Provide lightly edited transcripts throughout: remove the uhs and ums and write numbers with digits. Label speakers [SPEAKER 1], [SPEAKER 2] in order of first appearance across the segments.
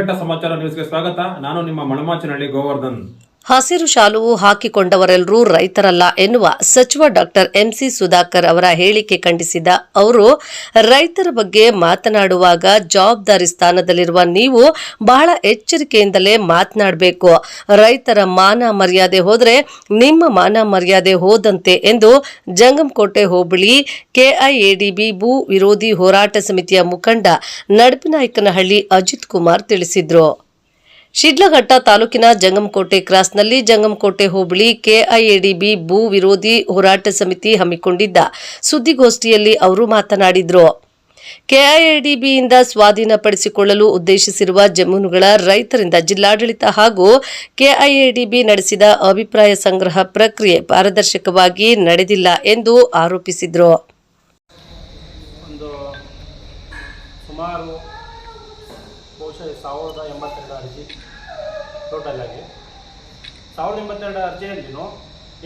[SPEAKER 1] ಮಣಿಕಂಠ ಸಮಾಚಾರ ನ್ಯೂಸ್ಗೆ ಸ್ವಾಗತ. ನಾನು ನಿಮ್ಮ ಮಣಮಾಚನಹಳ್ಳಿ ಗೋವರ್ಧನ್.
[SPEAKER 2] ಹಸಿರು ಶಾಲು ಹಾಕಿಕೊಂಡವರೆಲ್ಲರೂ ರೈತರಲ್ಲ ಎನ್ನುವ ಸಚಿವ ಡಾಕ್ಟರ್ ಎಂಸಿ ಸುಧಾಕರ್ ಅವರ ಹೇಳಿಕೆ ಖಂಡಿಸಿದ ಅವರು, ರೈತರ ಬಗ್ಗೆ ಮಾತನಾಡುವಾಗ ಜವಾಬ್ದಾರಿ ಸ್ಥಾನದಲ್ಲಿರುವ ನೀವು ಬಹಳ ಎಚ್ಚರಿಕೆಯಿಂದಲೇ ಮಾತನಾಡಬೇಕು. ರೈತರ ಮಾನ ಮರ್ಯಾದೆ ಹೋದರೆ ನಿಮ್ಮ ಮಾನ ಮರ್ಯಾದೆ ಹೋದಂತೆ ಎಂದು ಜಂಗಮಕೋಟೆ ಹೋಬಳಿ ಕೆಐಎಡಿಬಿ ಭೂ ವಿರೋಧಿ ಹೋರಾಟ ಸಮಿತಿಯ ಮುಖಂಡ ನಡಪಿನಾಯಕನಹಳ್ಳಿ ಅಜಿತ್ ಕುಮಾರ್ ತಿಳಿಸಿದರು. ಶಿಡ್ಲಘಟ್ಟ ತಾಲೂಕಿನ ಜಂಗಮಕೋಟೆ ಕ್ರಾಸ್ನಲ್ಲಿ ಜಂಗಮಕೋಟೆ ಹೋಬಳಿ ಕೆಐಎಡಿಬಿ ಭೂ ವಿರೋಧಿ ಹೋರಾಟ ಸಮಿತಿ ಹಮ್ಮಿಕೊಂಡಿದ್ದ ಸುದ್ದಿಗೋಷ್ಠಿಯಲ್ಲಿ ಅವರು ಮಾತನಾಡಿದರು. ಕೆಐಎಡಿಬಿಯಿಂದ ಸ್ವಾಧೀನಪಡಿಸಿಕೊಳ್ಳಲು ಉದ್ದೇಶಿಸಿರುವ ಜಮೀನುಗಳ ರೈತರಿಂದ ಜಿಲ್ಲಾಡಳಿತ ಹಾಗೂ ಕೆಐಎಡಿಬಿ ನಡೆಸಿದ ಅಭಿಪ್ರಾಯ ಸಂಗ್ರಹ ಪ್ರಕ್ರಿಯೆ ಪಾರದರ್ಶಕವಾಗಿ ನಡೆದಿಲ್ಲ ಎಂದು ಆರೋಪಿಸಿದರು.
[SPEAKER 3] ಸುಮಾರು ಬಹುಶಃ 1082 ಅರ್ಜಿ ಟೋಟಲ್ ಆಗಿ 1082 ಅರ್ಜಿಯಲ್ಲಿನೂ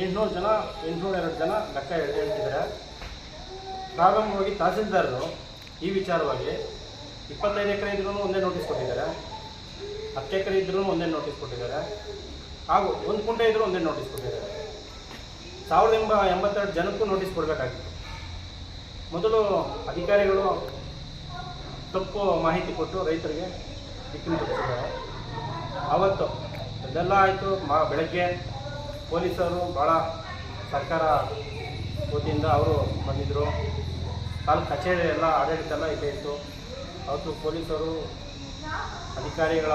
[SPEAKER 3] 802 ಜನ ಲೆಕ್ಕ ಹೇಳ್ತಿದ್ದಾರೆ. ಪ್ರಾರಂಭವಾಗಿ ತಹಸೀಲ್ದಾರರು ಈ ವಿಚಾರವಾಗಿ 25 ಎಕರೆ ಇದ್ರೂ ಒಂದೇ ನೋಟಿಸ್ ಕೊಟ್ಟಿದ್ದಾರೆ, 10 ಎಕರೆ ಇದ್ರೂ ಒಂದೇ ನೋಟಿಸ್ ಕೊಟ್ಟಿದ್ದಾರೆ, ಹಾಗೂ 1 ಕುಂಟೆ ಇದ್ರೂ ಒಂದೇ ನೋಟಿಸ್ ಕೊಟ್ಟಿದ್ದಾರೆ. 1082 ಜನಕ್ಕೂ ನೋಟಿಸ್ ಕೊಡಬೇಕಾಗಿತ್ತು. ಮೊದಲು ಅಧಿಕಾರಿಗಳು ತಪ್ಪು ಮಾಹಿತಿ ಕೊಟ್ಟು ರೈತರಿಗೆ ದಿಕ್ಕಿನ ತಪ್ಪಿಸಿದ್ದಾರೆ. ಆವತ್ತು ಇದೆಲ್ಲ ಆಯಿತು. ಬೆಳಗ್ಗೆ ಪೊಲೀಸರು ಭಾಳ ಸರ್ಕಾರ ವತಿಯಿಂದ ಅವರು ಬಂದಿದ್ದರು. ತಾಲೂಕು ಕಚೇರಿ ಎಲ್ಲ ಆಡಳಿತ ಎಲ್ಲ ಇಲ್ಲೇ ಇತ್ತು. ಅವತ್ತು ಪೊಲೀಸರು ಅಧಿಕಾರಿಗಳ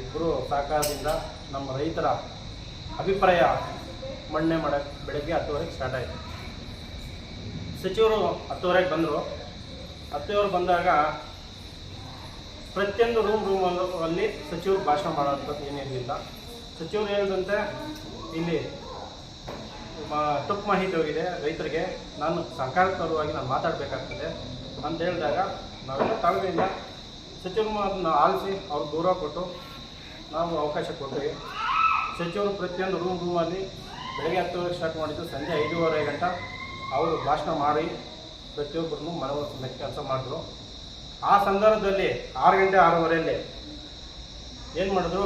[SPEAKER 3] ಇಬ್ಬರು ಸಹಕಾರದಿಂದ ನಮ್ಮ ರೈತರ ಅಭಿಪ್ರಾಯ ಮಂಡನೆ ಮಾಡೋಕ್ಕೆ ಬೆಳಗ್ಗೆ 10ಗಂಟೆಗೆ ಸ್ಟಾರ್ಟ್ ಆಯಿತು. ಸಚಿವರು 10ಗಂಟೆಗೆ ಬಂದರು. 10ಗಂಟೆಗೆ ಬಂದಾಗ ಪ್ರತಿಯೊಂದು ರೂಮಲ್ಲಿ ಸಚಿವರು ಭಾಷಣ ಮಾಡೋಂಥದ್ದು ಏನಿರಲಿಲ್ಲ. ಸಚಿವರು ಹೇಳಿದಂತೆ ಇಲ್ಲಿ ತಪ್ಪು ಮಾಹಿತಿ ಹೋಗಿದೆ ರೈತರಿಗೆ, ನಾನು ಸರ್ಕಾರಪರವಾಗಿ ನಾನು ಮಾತಾಡಬೇಕಾಗ್ತದೆ ಅಂತ ಹೇಳಿದಾಗ ನಾವೆಲ್ಲ ತಾಳ್ಮೆಯಿಂದ ಸಚಿವರು ಅದನ್ನು ಆಲಿಸಿ ಅವ್ರಿಗೆ ಗೌರವ ಕೊಟ್ಟು ನಾವು ಅವಕಾಶ ಕೊಟ್ಟಿವಿ. ಸಚಿವರು ಪ್ರತಿಯೊಂದು ರೂಮಲ್ಲಿ ಬೆಳಗ್ಗೆ 10ಗಂಟೆಗೆ ಸ್ಟಾರ್ಟ್ ಮಾಡಿದ್ದು, ಸಂಜೆ 5:30 ಗಂಟೆ ಅವರು ಭಾಷಣ ಮಾಡಿ ಪ್ರತಿಯೊಬ್ಬರನ್ನು ಮನವೊಲಿಸೋ ಕೆಲಸ ಮಾಡಿದ್ರು. ಆ ಸಂದರ್ಭದಲ್ಲಿ 6 ಗಂಟೆ 6:30 ಏನು ಮಾಡಿದ್ರು,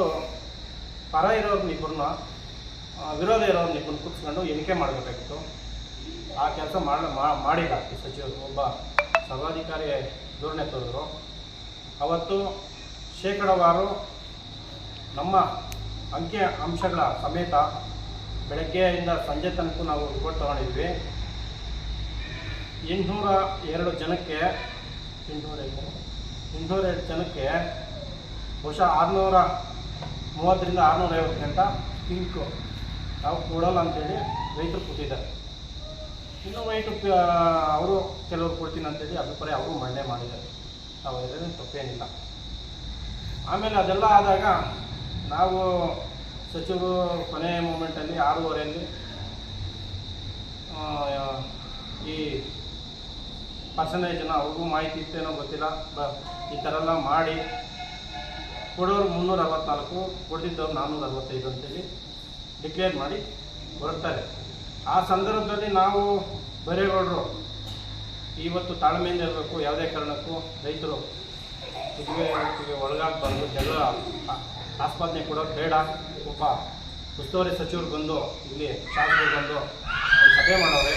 [SPEAKER 3] ಪರ ಇರೋರ್ನ ಇಬ್ಬರನ್ನ ವಿರೋಧ ಇರೋರ್ನ ಇಬ್ಬರನ್ನ ಕೂತ್ಕೊಂಡು ಎಣಿಕೆ ಮಾಡಬೇಕಾಗಿತ್ತು. ಆ ಕೆಲಸ ಮಾಡಿಲ್ಲ ಈ ಸಚಿವರು. ಒಬ್ಬ ಸರ್ವಾಧಿಕಾರಿ ಧೋರಣೆ ತೋರಿದ್ರು. ಅವತ್ತು ಶೇಕಡವಾರು ನಮ್ಮ ಅಂಕಿ ಅಂಶಗಳ ಸಮೇತ ಬೆಳಗ್ಗೆಯಿಂದ ಸಂಜೆ ತನಕ ನಾವು ರಿಪೋರ್ಟ್ ತೊಗೊಂಡಿದ್ವಿ. 802 ಜನಕ್ಕೆ 802 ಜನಕ್ಕೆ ಬಹುಶಃ 630ರಿಂದ 650 ಗಂಟೆ ಪಿಂಕು ನಾವು ಕೊಡೋಲ್ಲ ಅಂತೇಳಿ ರೈತರು ಕೂತಿದ್ದಾರೆ. ಇನ್ನು ಅವರು ಕೆಲವರು ಕೊಡ್ತೀನಿ ಅಂತೇಳಿ ಅಭಿಪ್ರಾಯ ಅವರು ಮಂಡನೆ ಮಾಡಿದ್ದಾರೆ. ನಾವು ಇದರಲ್ಲಿ ತಪ್ಪೇನಿಲ್ಲ. ಆಮೇಲೆ ಅದೆಲ್ಲ ಆದಾಗ ನಾವು ಸಚಿವರು ಕೊನೆಯ ಮೂಮೆಂಟಲ್ಲಿ 6:30 ಈ ಪರ್ಸೆಂಟೇಜನ್ನು ಅವ್ರಿಗೂ ಮಾಹಿತಿ ಇತ್ತೇನೋ ಗೊತ್ತಿಲ್ಲ, ಈ ಥರ ಎಲ್ಲ ಮಾಡಿ ಕೊಡೋರು 364, ಕೊಡ್ತಿದ್ದವ್ರು 465 ಅಂತೇಳಿ ಡಿಕ್ಲೇರ್ ಮಾಡಿ ಹೊರಡ್ತಾರೆ. ಆ ಸಂದರ್ಭದಲ್ಲಿ ನಾವು ಬರೇಗೌಡರು ಇವತ್ತು ತಾಳ್ಮೆಯಿಂದ ಇರಬೇಕು. ಯಾವುದೇ ಕಾರಣಕ್ಕೂ ರೈತರು ಇದಕ್ಕೆ ಒಳಗಾಗಬಾರ್ದು, ಜಗಳ ಆಸ್ಪತ್ರೆ ಕೊಡೋದು ಬೇಡ. ಒಬ್ಬ ಉಸ್ತುವಾರಿ ಸಚಿವರು ಬಂದು ಇಲ್ಲಿ ಶಾಸಕರು ಬಂದು ಒಂದು ಸಭೆ ಮಾಡೋರೆ,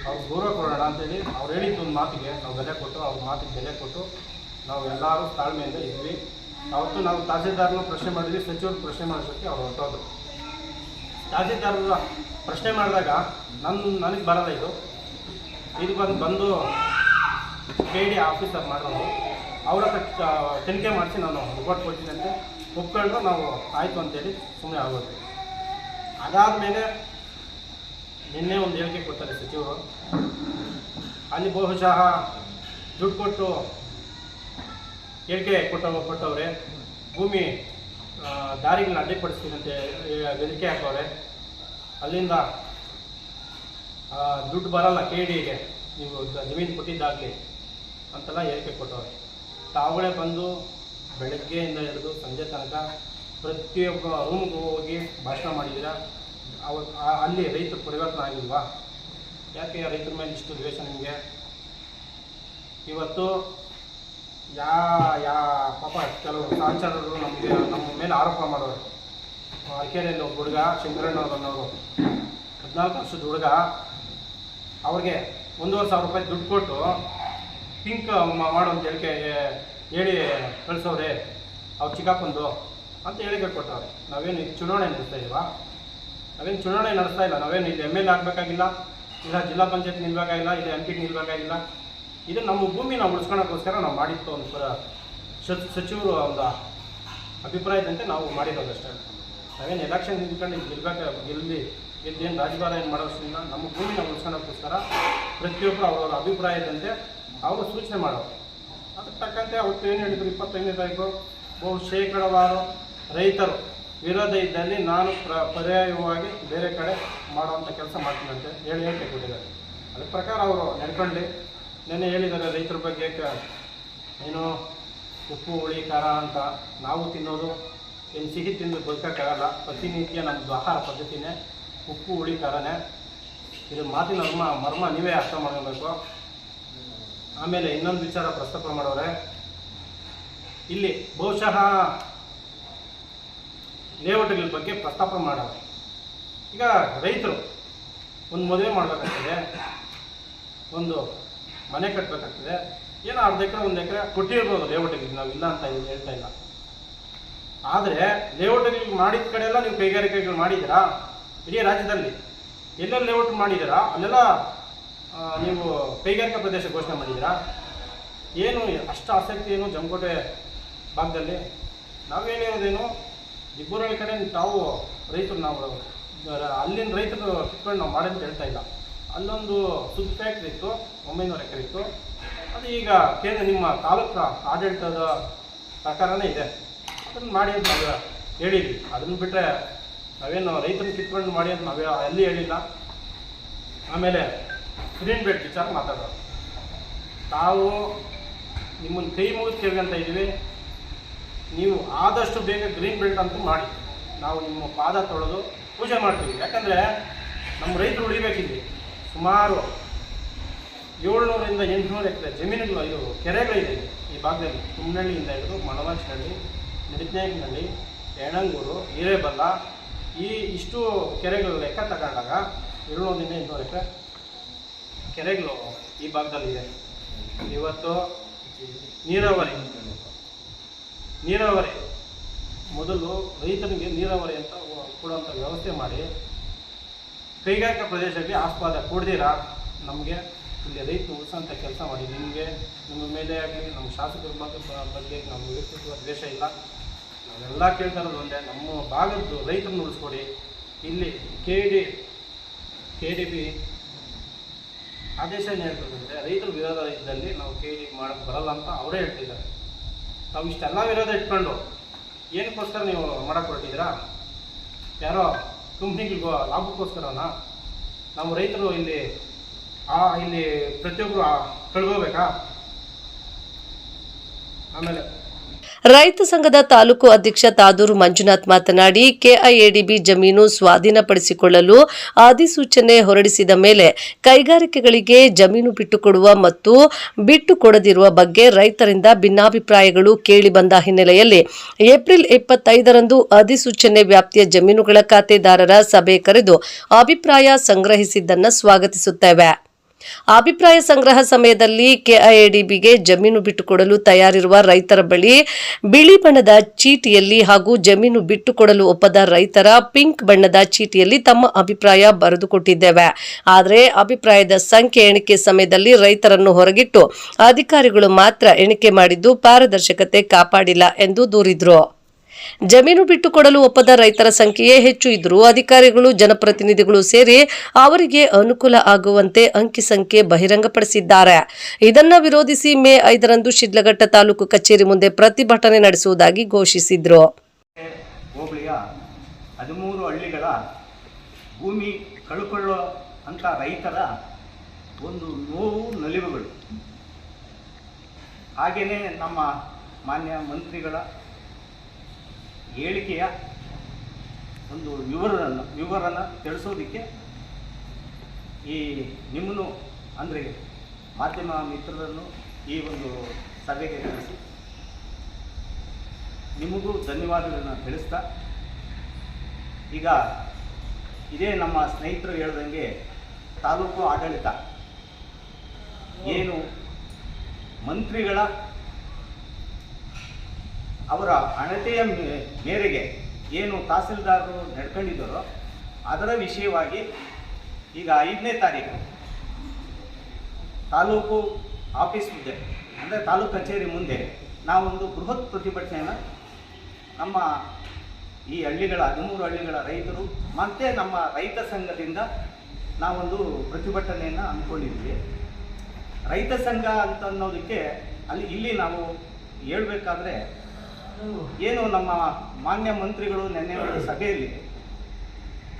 [SPEAKER 3] ಅವ್ರು ಗೌರವ ಕೊಡೋಣ ಅಂತೇಳಿ ಅವ್ರು ಹೇಳಿದ್ದು ಒಂದು ಮಾತಿಗೆ ನಾವು ಬೆಲೆ ಕೊಟ್ಟು, ಅವ್ರ ಮಾತಿಗೆ ಬೆಲೆ ಕೊಟ್ಟು ನಾವು ಎಲ್ಲರೂ ತಾಳ್ಮೆಯಿಂದ ಇದ್ವಿ. ಅವತ್ತು ನಾವು ತಹಸೀಲ್ದಾರನ್ನು ಪ್ರಶ್ನೆ ಮಾಡಿದ್ವಿ, ಸಚಿವರು ಪ್ರಶ್ನೆ ಮಾಡೋದಕ್ಕೆ ಅವ್ರು ಹೊರಟೋದ್ರು. ತಹಸೀಲ್ದಾರರು ಪ್ರಶ್ನೆ ಮಾಡಿದಾಗ ನನಗೆ ಬರಲ್ಲ ಇದು ಬಂದು KD ಆಫೀಸರ್ ಮಾಡೋದು, ಅವರ ತನಿಖೆ ಮಾಡಿಸಿ ನಾನು ರಿಪೋರ್ಟ್ ಕೊಡ್ತೀನಿ ಅಂತ ಒಪ್ಕೊಂಡ್ರು. ನಾವು ಆಯಿತು ಅಂತೇಳಿ ಸುಮ್ಮನೆ ಆಗೋದು. ಅದಾದಮೇಲೆ ನಿನ್ನೆ ಒಂದು ಹೇಳಿಕೆ ಕೊಡ್ತಾರೆ ಸಚಿವರು. ಅಲ್ಲಿ ಬಹುಶಃ ದುಡ್ಡು ಕೊಟ್ಟು ಹೇಳಿಕೆ ಕೊಟ್ಟವ್ರೆ, ಭೂಮಿ ದಾರಿಗಳನ್ನ ಅಡ್ಡಿಪಡಿಸ್ತೀನಿ ಅಂತ ಬೆದರಿಕೆ ಹಾಕವ್ರೆ. ಅಲ್ಲಿಂದ ದುಡ್ಡು ಬರಲ್ಲ KDಗೆ, ನೀವು ಜಮೀನು ಕೊಟ್ಟಿದ್ದಾಗಲಿ ಅಂತೆಲ್ಲ ಹೇಳಿಕೆ ಕೊಟ್ಟವ್ರೆ. ತಾವುಗಳೇ ಬಂದು ಬೆಳಗ್ಗೆಯಿಂದ ಹಿಡಿದು ಸಂಜೆ ತನಕ ಪ್ರತಿಯೊಬ್ಬ ರೂಮ್ಗೆ ಹೋಗಿ ಭಾಷಣ ಮಾಡಿದ್ದೀರಾ. ಅಲ್ಲಿ ರೈತರು ಪರಿವರ್ತನೆ ಆಗಿಲ್ವಾ? ಯಾಕೆ ರೈತರ ಮೇಲೆ ಇಷ್ಟು ದ್ವೇಷ ನಿಮಗೆ? ಇವತ್ತು ಪಾಪ ಕೆಲವು ಸಹಚರರು ನಮ್ಮ ಮೇಲೆ ಆರೋಪ ಮಾಡೋರು. ಅರಕೆರೆಯಲ್ಲಿ ಒಬ್ಬ ಹುಡುಗ ಶಂಕರಣ್ಣವ್ರು ಅನ್ನೋರು 14 ವರ್ಷದ ಹುಡುಗ, ಅವ್ರಿಗೆ 1,500 ರೂಪಾಯಿ ದುಡ್ಡು ಕೊಟ್ಟು ಪಿಂಕ್ ಮಾಡು ಅಂತ ಹೇಳಿ ಕಳಿಸೋರೆ ಅವ್ರು ಚಿಕ್ಕಪ್ಪಂದು ಅಂತ ಹೇಳಿಕೆ ಕೊಟ್ಟವ್ರೆ. ನಾವೇನು ಚುನಾವಣೆ ನಡೆಸ್ತಾ ಇಲ್ವಾ? ನಾವೇನು ಚುನಾವಣೆ ನಡೆಸ್ತಾ ಇಲ್ಲ. ನಾವೇನು ಇಲ್ಲಿ MLA ಆಗಬೇಕಾಗಿಲ್ಲ, ಇಲ್ಲ ಜಿಲ್ಲಾ ಪಂಚಾಯತ್ ನಿಲ್ಬೇಕಾಗಿಲ್ಲ, ಇಲ್ಲ MP ನಿಲ್ಬೇಕಾಗಿಲ್ಲ. ಇದು ನಮ್ಮ ಭೂಮಿ ನಾವು ಉಳಿಸ್ಕೊಳ್ಳೋಕ್ಕೋಸ್ಕರ ನಾವು ಮಾಡಿತ್ತು ಒಂದು ಸಚಿವರು ಒಂದು ಅಭಿಪ್ರಾಯದಂತೆ ನಾವು ಮಾಡಿರೋದಷ್ಟೇ. ನಾವೇನು ಎಲೆಕ್ಷನ್ ನಿಲ್ಕೊಂಡು ಗೆಲ್ಲೇನು ರಾಜಭಾರ ಏನು ಮಾಡೋದ್ರಿಂದ ನಮ್ಮ ಭೂಮಿ ನಾವು ಉಳಿಸ್ಕೊಳ್ಳೋಕ್ಕೋಸ್ಕರ ಪ್ರತಿಯೊಬ್ಬರು ಅವರವರ ಅಭಿಪ್ರಾಯದಂತೆ ಅವರು ಸೂಚನೆ ಮಾಡೋರು. ಅದಕ್ಕೆ ತಕ್ಕಂತೆ ಅವತ್ತು ಏನು ಹೇಳಿದ್ರು, 25ನೇ ತಾರೀಕು ಶೇಕಡವಾರು ರೈತರು ವಿರೋಧ ಇದ್ದಲ್ಲಿ ನಾನು ಪರ್ಯಾಯವಾಗಿ ಬೇರೆ ಕಡೆ ಮಾಡುವಂಥ ಕೆಲಸ ಮಾಡ್ತೀನಿ ಅಂತ ಹೇಳಿಕೆ ಕೊಟ್ಟಿದ್ದಾರೆ. ಅದ್ರ ಪ್ರಕಾರ ಅವರು ನಡ್ಕೊಂಡು ನೆನ್ನೆ ಹೇಳಿದ್ದಾರೆ ರೈತರ ಬಗ್ಗೆ ಏನು ಉಪ್ಪು ಹುಳಿ ಖಾರ ಅಂತ ನಾವು ತಿನ್ನೋದು ಏನು ಸಿಹಿ ತಿಂದು ಬದುಕೋಕ್ಕಾಗಲ್ಲ. ಪ್ರತಿನಿತ್ಯ ನಮ್ಮದು ಆಹಾರ ಪದ್ಧತಿನೇ ಉಪ್ಪು ಹುಳಿ ಖಾರನೇ. ಇದು ಮಾತಿನ ಮರ್ಮ ನೀವೇ ಅರ್ಥ ಮಾಡ್ಕೊಬೇಕು. ಆಮೇಲೆ ಇನ್ನೊಂದು ವಿಚಾರ ಪ್ರಸ್ತಾಪ ಮಾಡೋರೆ, ಇಲ್ಲಿ ಬಹುಶಃ ಲೇಔಟ್ಗಳ ಬಗ್ಗೆ ಪ್ರಸ್ತಾಪ ಮಾಡೋರು. ಈಗ ರೈತರು ಒಂದು ಮದುವೆ ಮಾಡಬೇಕಾಗ್ತದೆ, ಒಂದು ಮನೆ ಕಟ್ಟಬೇಕಾಗ್ತದೆ, ಏನೋ 1/2 ಎಕರೆ 1 ಎಕರೆ ಕೊಟ್ಟಿರ್ಬೋದು ಲೇಔಟ್ಗಳಿಗೆ, ನಾವು ಇಲ್ಲ ಅಂತ ಹೇಳ್ತಾ ಇಲ್ಲ. ಆದರೆ ಲೇಔಟ್ಗಳಿಗೆ ಮಾಡಿದ ಕಡೆ ಎಲ್ಲ ನೀವು ಕೈಗಾರಿಕೆಗಳು ಮಾಡಿದ್ದೀರಾ? ಇಡೀ ರಾಜ್ಯದಲ್ಲಿ ಎಲ್ಲೆಲ್ಲಿ ಲೇಔಟ್ ಮಾಡಿದ್ದೀರಾ ಅಲ್ಲೆಲ್ಲ ನೀವು ಕೈಗಾರಿಕಾ ಪ್ರದೇಶ ಘೋಷಣೆ ಮಾಡಿದ್ದೀರಾ? ಏನು ಅಷ್ಟು ಆಸಕ್ತಿ ಏನು ಜಮಕೋಟೆ ಭಾಗದಲ್ಲಿ? ನಾವೇನಿರೋದೇನು ಇಬ್ಬರ ಕಡೆ ತಾವು ರೈತರು, ನಾವು ಅಲ್ಲಿನ ರೈತರು ಕಿತ್ಕೊಂಡು ನಾವು ಮಾಡಿ ಅಂತ ಹೇಳ್ತಾ ಇಲ್ಲ. ಅಲ್ಲೊಂದು ಸುದ್ದಿ ಫ್ಯಾಕ್ಟ್ರಿ ಇತ್ತು, 900 ಎಕರೆ ಇತ್ತು. ಅದು ಈಗ ಕೇಂದ್ರ ನಿಮ್ಮ ತಾಲೂಕು ಆಡಳಿತದ ಪ್ರಕಾರನೇ ಇದೆ. ಅದನ್ನು ಮಾಡಿ ಅಂತ ನಾವು ಹೇಳಿದ್ವಿ. ಅದನ್ನು ಬಿಟ್ಟರೆ ನಾವೇನು ರೈತರನ್ನ ಕಿತ್ಕೊಂಡು ಮಾಡಿ ಅಂತ ನಾವು ಎಲ್ಲಿ ಹೇಳಿಲ್ಲ. ಆಮೇಲೆ ಗ್ರೀನ್ ಬೆಲ್ಟ್ ವಿಚಾರ ಮಾತಾಡೋರು. ತಾವು ನಿಮ್ಮನ್ನು ಕೈ ಮುಗಿದು ಕೇಳ್ಕೊಂತ ಇದ್ದೀವಿ, ನೀವು ಆದಷ್ಟು ಬೇಗ ಗ್ರೀನ್ ಬೆಲ್ಟ್ ಅಂತೂ ಮಾಡಿ, ನಾವು ನಿಮ್ಮ ಪಾದ ತೊಳೆದು ಪೂಜೆ ಮಾಡ್ತೀವಿ. ಯಾಕಂದರೆ ನಮ್ಮ ರೈತರು ಉಳಿಬೇಕಿಲ್ಲಿ ಸುಮಾರು 700ರಿಂದ 800 ಎಕರೆ ಜಮೀನುಗಳು, ಇದು ಕೆರೆಗಳಿದೆ ಈ ಭಾಗದಲ್ಲಿ. ತುಮ್ನಹಳ್ಳಿಯಿಂದ ಹಿಡಿದು ಮಣವಾಚನಹಳ್ಳಿ, ನಡಿತ್ನಾಯಕನಹಳ್ಳಿ, ಯಣಂಗೂರು, ಹಿರೇಬಲ್ಲ, ಇಷ್ಟು ಕೆರೆಗಳು ಲೆಕ್ಕ ತಗೊಂಡಾಗ 700ರಿಂದ 800 ಎಕರೆ ಕೆರೆಗಳು ಈ ಭಾಗದಲ್ಲಿದೆ. ಇವತ್ತು ನೀರಾವರಿ ಮೊದಲು ರೈತನಿಗೆ ನೀರಾವರಿ ಅಂತ ಕೊಡುವಂಥ ವ್ಯವಸ್ಥೆ ಮಾಡಿ, ಕೈಗಾರಿಕಾ ಪ್ರದೇಶಕ್ಕೆ ಆಸ್ಪದ ಕೊಡ್ದಿರಾ ನಮಗೆ ಇಲ್ಲಿ ರೈತ ಉಳಿಸೋಂಥ ಕೆಲಸ ಮಾಡಿ. ನಿಮಗೆ ನಿಮ್ಮ ಮೇಲೆ ಆಗಲಿ ನಮ್ಮ ಶಾಸಕರ ಬಗ್ಗೆ ನಮ್ಮ ವ್ಯಕ್ತಿತ್ವ ದ್ವೇಷ ಇಲ್ಲ. ನಾವೆಲ್ಲ ಕೇಳ್ತಾ ಇರೋದು ಒಂದೇ, ನಮ್ಮ ಭಾಗದ್ದು ರೈತರನ್ನು ಉಳಿಸ್ಕೊಡಿ. ಇಲ್ಲಿ KDB ಆದೇಶ ಏನು ಹೇಳ್ತದಂದರೆ, ರೈತರು ವಿರೋಧ ಇದ್ದಲ್ಲಿ ನಾವು KDB ಮಾಡೋಕ್ಕೆ ಬರಲ್ಲ ಅಂತ ಅವರೇ ಹೇಳ್ತಿದ್ದಾರೆ. ನಾವು ಇಷ್ಟೆಲ್ಲ ವಿರೋಧ ಇಟ್ಕೊಂಡು ಏನಕ್ಕೋಸ್ಕರ ನೀವು ಮಾಡೋಕ್ಕೆ ಹೊರಟಿದ್ದೀರಾ? ಯಾರೋ ಕಂಪ್ನಿಗಳಿಗೋ ಲಾಭಕ್ಕೋಸ್ಕರನಾ? ನಾವು ರೈತರು ಇಲ್ಲಿ ಪ್ರತಿಯೊಬ್ಬರು ಕಳ್ಕೋಬೇಕಾ? ಆಮೇಲೆ
[SPEAKER 2] ರೈತ ಸಂಘದ ತಾಲೂಕು ಅಧ್ಯಕ್ಷ ತಾದೂರು ಮಂಜುನಾಥ್ ಮಾತನಾಡಿ, KIADB ಜಮೀನು ಸ್ವಾಧೀನಪಡಿಸಿಕೊಳ್ಳಲು ಅಧಿಸೂಚನೆ ಹೊರಡಿಸಿದ ಮೇಲೆ ಕೈಗಾರಿಕೆಗಳಿಗೆ ಜಮೀನು ಬಿಟ್ಟುಕೊಡುವ ಮತ್ತು ಬಿಟ್ಟುಕೊಡದಿರುವ ಬಗ್ಗೆ ರೈತರಿಂದ ಭಿನ್ನಾಭಿಪ್ರಾಯಗಳು ಕೇಳಿಬಂದ ಹಿನ್ನೆಲೆಯಲ್ಲಿ ಏಪ್ರಿಲ್ 25ರಂದು ಅಧಿಸೂಚನೆ ವ್ಯಾಪ್ತಿಯ ಜಮೀನುಗಳ ಖಾತೆದಾರರ ಸಭೆ ಕರೆದು ಅಭಿಪ್ರಾಯ ಸಂಗ್ರಹಿಸಿದ್ದನ್ನು ಸ್ವಾಗತಿಸುತ್ತೇವೆ. ಅಭಿಪ್ರಾಯ ಸಂಗ್ರಹ ಸಮಯದಲ್ಲಿ KIADBಗೆ ಜಮೀನು ಬಿಟ್ಟುಕೊಡಲು ತಯಾರಿರುವ ರೈತರ ಬಳಿ ಬಿಳಿ ಬಣ್ಣದ ಚೀಟಿಯಲ್ಲಿ ಹಾಗೂ ಜಮೀನು ಬಿಟ್ಟುಕೊಡಲು ಒಪ್ಪದ ರೈತರ ಪಿಂಕ್ ಬಣ್ಣದ ಚೀಟಿಯಲ್ಲಿ ತಮ್ಮ ಅಭಿಪ್ರಾಯ ಬರೆದುಕೊಟ್ಟಿದ್ದೇವೆ. ಆದರೆ ಅಭಿಪ್ರಾಯದ ಸಂಖ್ಯೆ ಎಣಿಕೆ ಸಮಯದಲ್ಲಿ ರೈತರನ್ನು ಹೊರಗಿಟ್ಟು ಅಧಿಕಾರಿಗಳು ಮಾತ್ರ ಎಣಿಕೆ ಮಾಡಿದ್ದು ಪಾರದರ್ಶಕತೆ ಕಾಪಾಡಿಲ್ಲ ಎಂದು ದೂರಿದರು. ಜಮೀನು ಬಿಟ್ಟುಕೊಡಲು ಒಪ್ಪದ ರೈತರ ಸಂಖ್ಯೆಯೇ ಹೆಚ್ಚು ಇದ್ದರೂ ಅಧಿಕಾರಿಗಳು ಜನಪ್ರತಿನಿಧಿಗಳು ಸೇರಿ ಅವರಿಗೆ ಅನುಕೂಲ ಆಗುವಂತೆ ಅಂಕಿ ಸಂಖ್ಯೆ ಬಹಿರಂಗಪಡಿಸಿದ್ದಾರೆ. ಇದನ್ನು ವಿರೋಧಿಸಿ ಮೇ 5ರಂದು ಶಿಡ್ಲಘಟ್ಟ ತಾಲೂಕು ಕಚೇರಿ ಮುಂದೆ ಪ್ರತಿಭಟನೆ ನಡೆಸುವುದಾಗಿ ಘೋಷಿಸಿದ್ರು.
[SPEAKER 4] ಹೋಬಳಿಯ 13 ಹಳ್ಳಿಗಳ ಭೂಮಿ ಕಳ್ಕೊಳ್ಳೋ ಅಂತ ರೈತರ ಒಂದು ನೋವು ನಲಿವುಗಳು, ಹಾಗೆಯೇ ನಮ್ಮ ಮಾನ್ಯ ಮಂತ್ರಿಗಳ ಹೇಳಿಕೆಯ ಒಂದು ವಿವರನ ತಿಳಿಸೋದಕ್ಕೆ ಈ ನಿಮ್ಮನ್ನು ಅಂದರೆ ಮಾಧ್ಯಮ ಮಿತ್ರರನ್ನು ಈ ಒಂದು ಸಭೆಗೆ ಕರೆಸಿ ನಿಮಗೂ ಧನ್ಯವಾದಗಳನ್ನು ತಿಳಿಸ್ತಾ, ಈಗ ಇದೇ ನಮ್ಮ ಸ್ನೇಹಿತರು ಹೇಳ್ದಂಗೆ ತಾಲೂಕು ಆಡಳಿತ ಏನು ಮಂತ್ರಿಗಳ ಅವರ ಅಣತೆಯ ಮೇರೆಗೆ ಏನು ತಹಸೀಲ್ದಾರರು ನಡ್ಕೊಂಡಿದ್ದಾರೋ ಅದರ ವಿಷಯವಾಗಿ ಈಗ 5ನೇ ತಾರೀಕು ತಾಲೂಕು ಆಫೀಸ್ ಮುಂದೆ ಅಂದರೆ ತಾಲೂಕು ಕಚೇರಿ ಮುಂದೆ ನಾವೊಂದು ಬೃಹತ್ ಪ್ರತಿಭಟನೆಯನ್ನು ನಮ್ಮ ಈ ಹಳ್ಳಿಗಳ 13 ಹಳ್ಳಿಗಳ ರೈತರು ಮತ್ತು ನಮ್ಮ ರೈತ ಸಂಘದಿಂದ ನಾವೊಂದು ಪ್ರತಿಭಟನೆಯನ್ನು ಅಂದ್ಕೊಂಡಿದ್ವಿ. ರೈತ ಸಂಘ ಅಂತ ಅನ್ನೋದಕ್ಕೆ ಇಲ್ಲಿ ನಾವು ಹೇಳಬೇಕಾದ್ರೆ ಏನು ನಮ್ಮ ಮಾನ್ಯ ಮಂತ್ರಿಗಳು ನಿನ್ನೆ ಸಭೆಯಲ್ಲಿ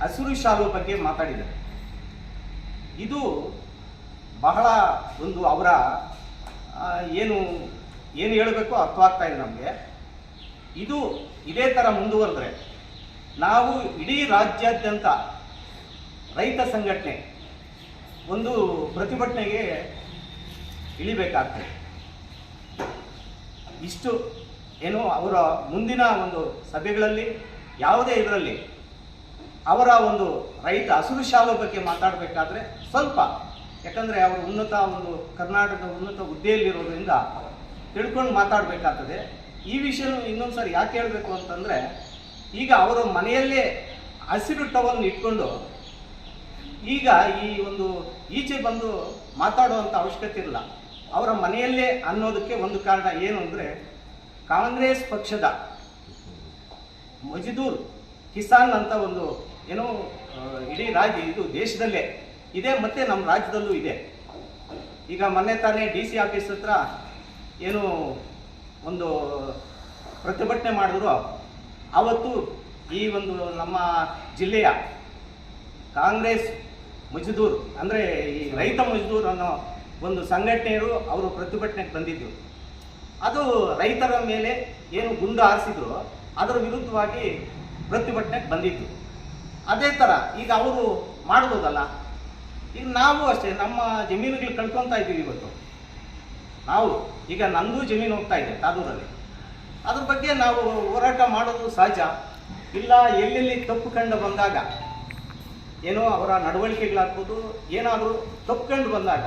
[SPEAKER 4] ಹಸಿರು ಶಾಲು ಬಗ್ಗೆ ಮಾತಾಡಿದ್ದಾರೆ. ಇದು ಬಹಳ ಒಂದು ಅವರ ಏನು ಹೇಳಬೇಕು ಅರ್ಥವಾಗ್ತಾ ಇದೆ ನಮಗೆ. ಇದು ಇದೇ ಥರ ಮುಂದುವರೆದ್ರೆ ನಾವು ಇಡೀ ರಾಜ್ಯಾದ್ಯಂತ ರೈತ ಸಂಘಟನೆ ಒಂದು ಪ್ರತಿಭಟನೆಗೆ ಇಳಿಬೇಕಾಗ್ತದೆ. ಇಷ್ಟು ಏನು ಅವರ ಮುಂದಿನ ಒಂದು ಸಭೆಗಳಲ್ಲಿ ಯಾವುದೇ ಇದರಲ್ಲಿ ಅವರ ಒಂದು ರೈತ ಹಸಿರು ಶಾಲು ಬಗ್ಗೆ ಮಾತಾಡಬೇಕಾದ್ರೆ ಸ್ವಲ್ಪ, ಯಾಕಂದರೆ ಅವರು ಒಂದು ಕರ್ನಾಟಕದ ಉನ್ನತ ಹುದ್ದೆಯಲ್ಲಿರೋದ್ರಿಂದ ತಿಳ್ಕೊಂಡು ಮಾತಾಡಬೇಕಾಗ್ತದೆ. ಈ ವಿಷಯ ಇನ್ನೊಂದು ಸಾರಿ ಯಾಕೆ ಹೇಳಬೇಕು ಅಂತಂದರೆ, ಈಗ ಅವರು ಮನೆಯಲ್ಲೇ ಹಸಿರು ಟವಲ್ನ ಇಟ್ಕೊಂಡು ಈಗ ಈ ಒಂದು ಈಚೆ ಬಂದು ಮಾತಾಡುವಂಥ ಅವಶ್ಯಕತೆ ಇಲ್ಲ. ಅವರ ಮನೆಯಲ್ಲೇ ಅನ್ನೋದಕ್ಕೆ ಒಂದು ಕಾರಣ ಏನು ಅಂದರೆ, ಕಾಂಗ್ರೆಸ್ ಪಕ್ಷದ ಮಜ್ದೂರ್ ಕಿಸಾನ್ ಅಂತ ಒಂದು ಏನೋ ಇಡೀ ಇದು ದೇಶದಲ್ಲೇ ಇದೆ ಮತ್ತು ನಮ್ಮ ರಾಜ್ಯದಲ್ಲೂ ಇದೆ. ಈಗ ಮೊನ್ನೆ ತಾನೇ DC ಆಫೀಸ್ ಹತ್ರ ಏನು ಒಂದು ಪ್ರತಿಭಟನೆ ಮಾಡಿದ್ರು. ಆವತ್ತು ಈ ಒಂದು ನಮ್ಮ ಜಿಲ್ಲೆಯ ಕಾಂಗ್ರೆಸ್ ಮಜ್ದೂರ್ ಅಂದರೆ ಈ ರೈತ ಮಜ್ದೂರ್ ಅನ್ನೋ ಒಂದು ಸಂಘಟನೆಯರು ಅವರು ಪ್ರತಿಭಟನೆಗೆ ಬಂದಿದ್ದರು. ಅದು ರೈತರ ಮೇಲೆ ಏನು ಗುಂಡು ಹಾರಿಸಿದ್ರು ಅದರ ವಿರುದ್ಧವಾಗಿ ಪ್ರತಿಭಟನೆಗೆ ಬಂದಿದ್ದು. ಅದೇ ಥರ ಈಗ ಅವರು ಮಾಡ್ಬೋದಲ್ಲ. ಈಗ ನಾವು ಅಷ್ಟೇ ನಮ್ಮ ಜಮೀನುಗಳು ಕಳ್ಕೊತಾ ಇದ್ದೀವಿ. ಇವತ್ತು ನಾವು ಈಗ ನಂದು ಜಮೀನು ಹೋಗ್ತಾ ಇದೆ ತಾದೂರಲ್ಲಿ, ಅದ್ರ ಬಗ್ಗೆ ನಾವು ಹೋರಾಟ ಮಾಡೋದು ಸಹಜ. ಇಲ್ಲ ಎಲ್ಲೆಲ್ಲಿ ತಪ್ಪು ಕಂಡು ಬಂದಾಗ ಏನೋ ಅವರ ನಡವಳಿಕೆಗಳಾಗ್ಬೋದು, ಏನಾದರೂ ತಪ್ಪು ಕಂಡು ಬಂದಾಗ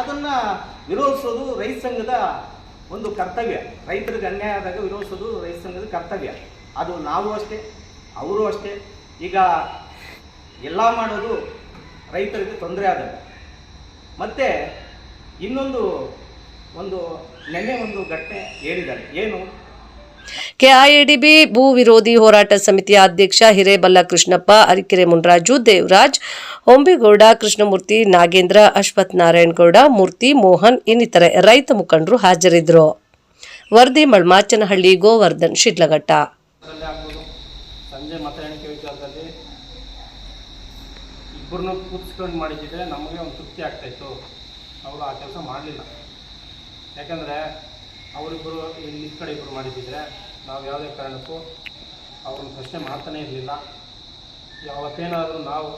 [SPEAKER 4] ಅದನ್ನು ವಿರೋಧಿಸೋದು ರೈತ ಸಂಘದ ಒಂದು ಕರ್ತವ್ಯ. ರೈತರಿಗೆ ಅನ್ಯಾಯ ಆದಾಗ ವಿರೋಧಿಸೋದು ರೈತ ಸಂಘದ ಕರ್ತವ್ಯ. ಅದು ನಾವು ಅಷ್ಟೇ, ಅವರು ಅಷ್ಟೇ. ಈಗ ಎಲ್ಲ ಮಾಡೋದು ರೈತರಿಗೆ ತೊಂದರೆ ಆದಾಗ. ಮತ್ತು ಇನ್ನೊಂದು ನೆನ್ನೆ ಒಂದು ಘಟನೆ ಹೇಳಿದ್ದಾರೆ. ಏನು?
[SPEAKER 2] ಕೆಐಎಡಿಬಿ ಭೂ ವಿರೋಧಿ ಹೋರಾಟ ಸಮಿತಿಯ ಅಧ್ಯಕ್ಷ ಹಿರೇಬಲ್ಲ ಕೃಷ್ಣಪ್ಪ, ಅರಿಕೆರೆ ಮುನ್ರಾಜು, ದೇವರಾಜ್, ಹೊಂಬೇಗೌಡ, ಕೃಷ್ಣಮೂರ್ತಿ, ನಾಗೇಂದ್ರ, ಅಶ್ವಥ್ ನಾರಾಯಣಗೌಡ, ಮೂರ್ತಿ, ಮೋಹನ್ ಇನ್ನಿತರೆ ರೈತ ಮುಖಂಡರು ಹಾಜರಿದ್ದರು. ವರದಿ ಮಳ್ಮಾಚನಹಳ್ಳಿ, ಗೋವರ್ಧನ್, ಶಿಡ್ಲಘಟ್ಟ.
[SPEAKER 3] ಸಂಜೆ ಮತ ಎಣಿಕೆ ವಿಚಾರದಲ್ಲಿ ಇಬ್ಬರನ್ನು ಕೂತ್ಸ್ಕೊಂಡು ಮಾಡಿದ್ದಿದ್ರೆ ನಮಗೆ ಒಂದು ತೃಪ್ತಿ ಆಗ್ತಾಯಿತ್ತು. ಅವರು ಆ ಕೆಲಸ ಮಾಡಲಿಲ್ಲ. ಯಾಕಂದರೆ ಅವರಿಬ್ಬರು ಇಲ್ಲಿ ಈ ಕಡೆ ಇಬ್ಬರು ಮಾಡಿದ್ದಿದ್ರೆ ನಾವು ಯಾವುದೇ ಕಾರಣಕ್ಕೂ ಅವ್ರನ್ನ ಪ್ರಶ್ನೆ ಮಾಡ್ತಾನೇ ಇರಲಿಲ್ಲ. ಯಾವತ್ತೇನಾದರೂ ನಾವು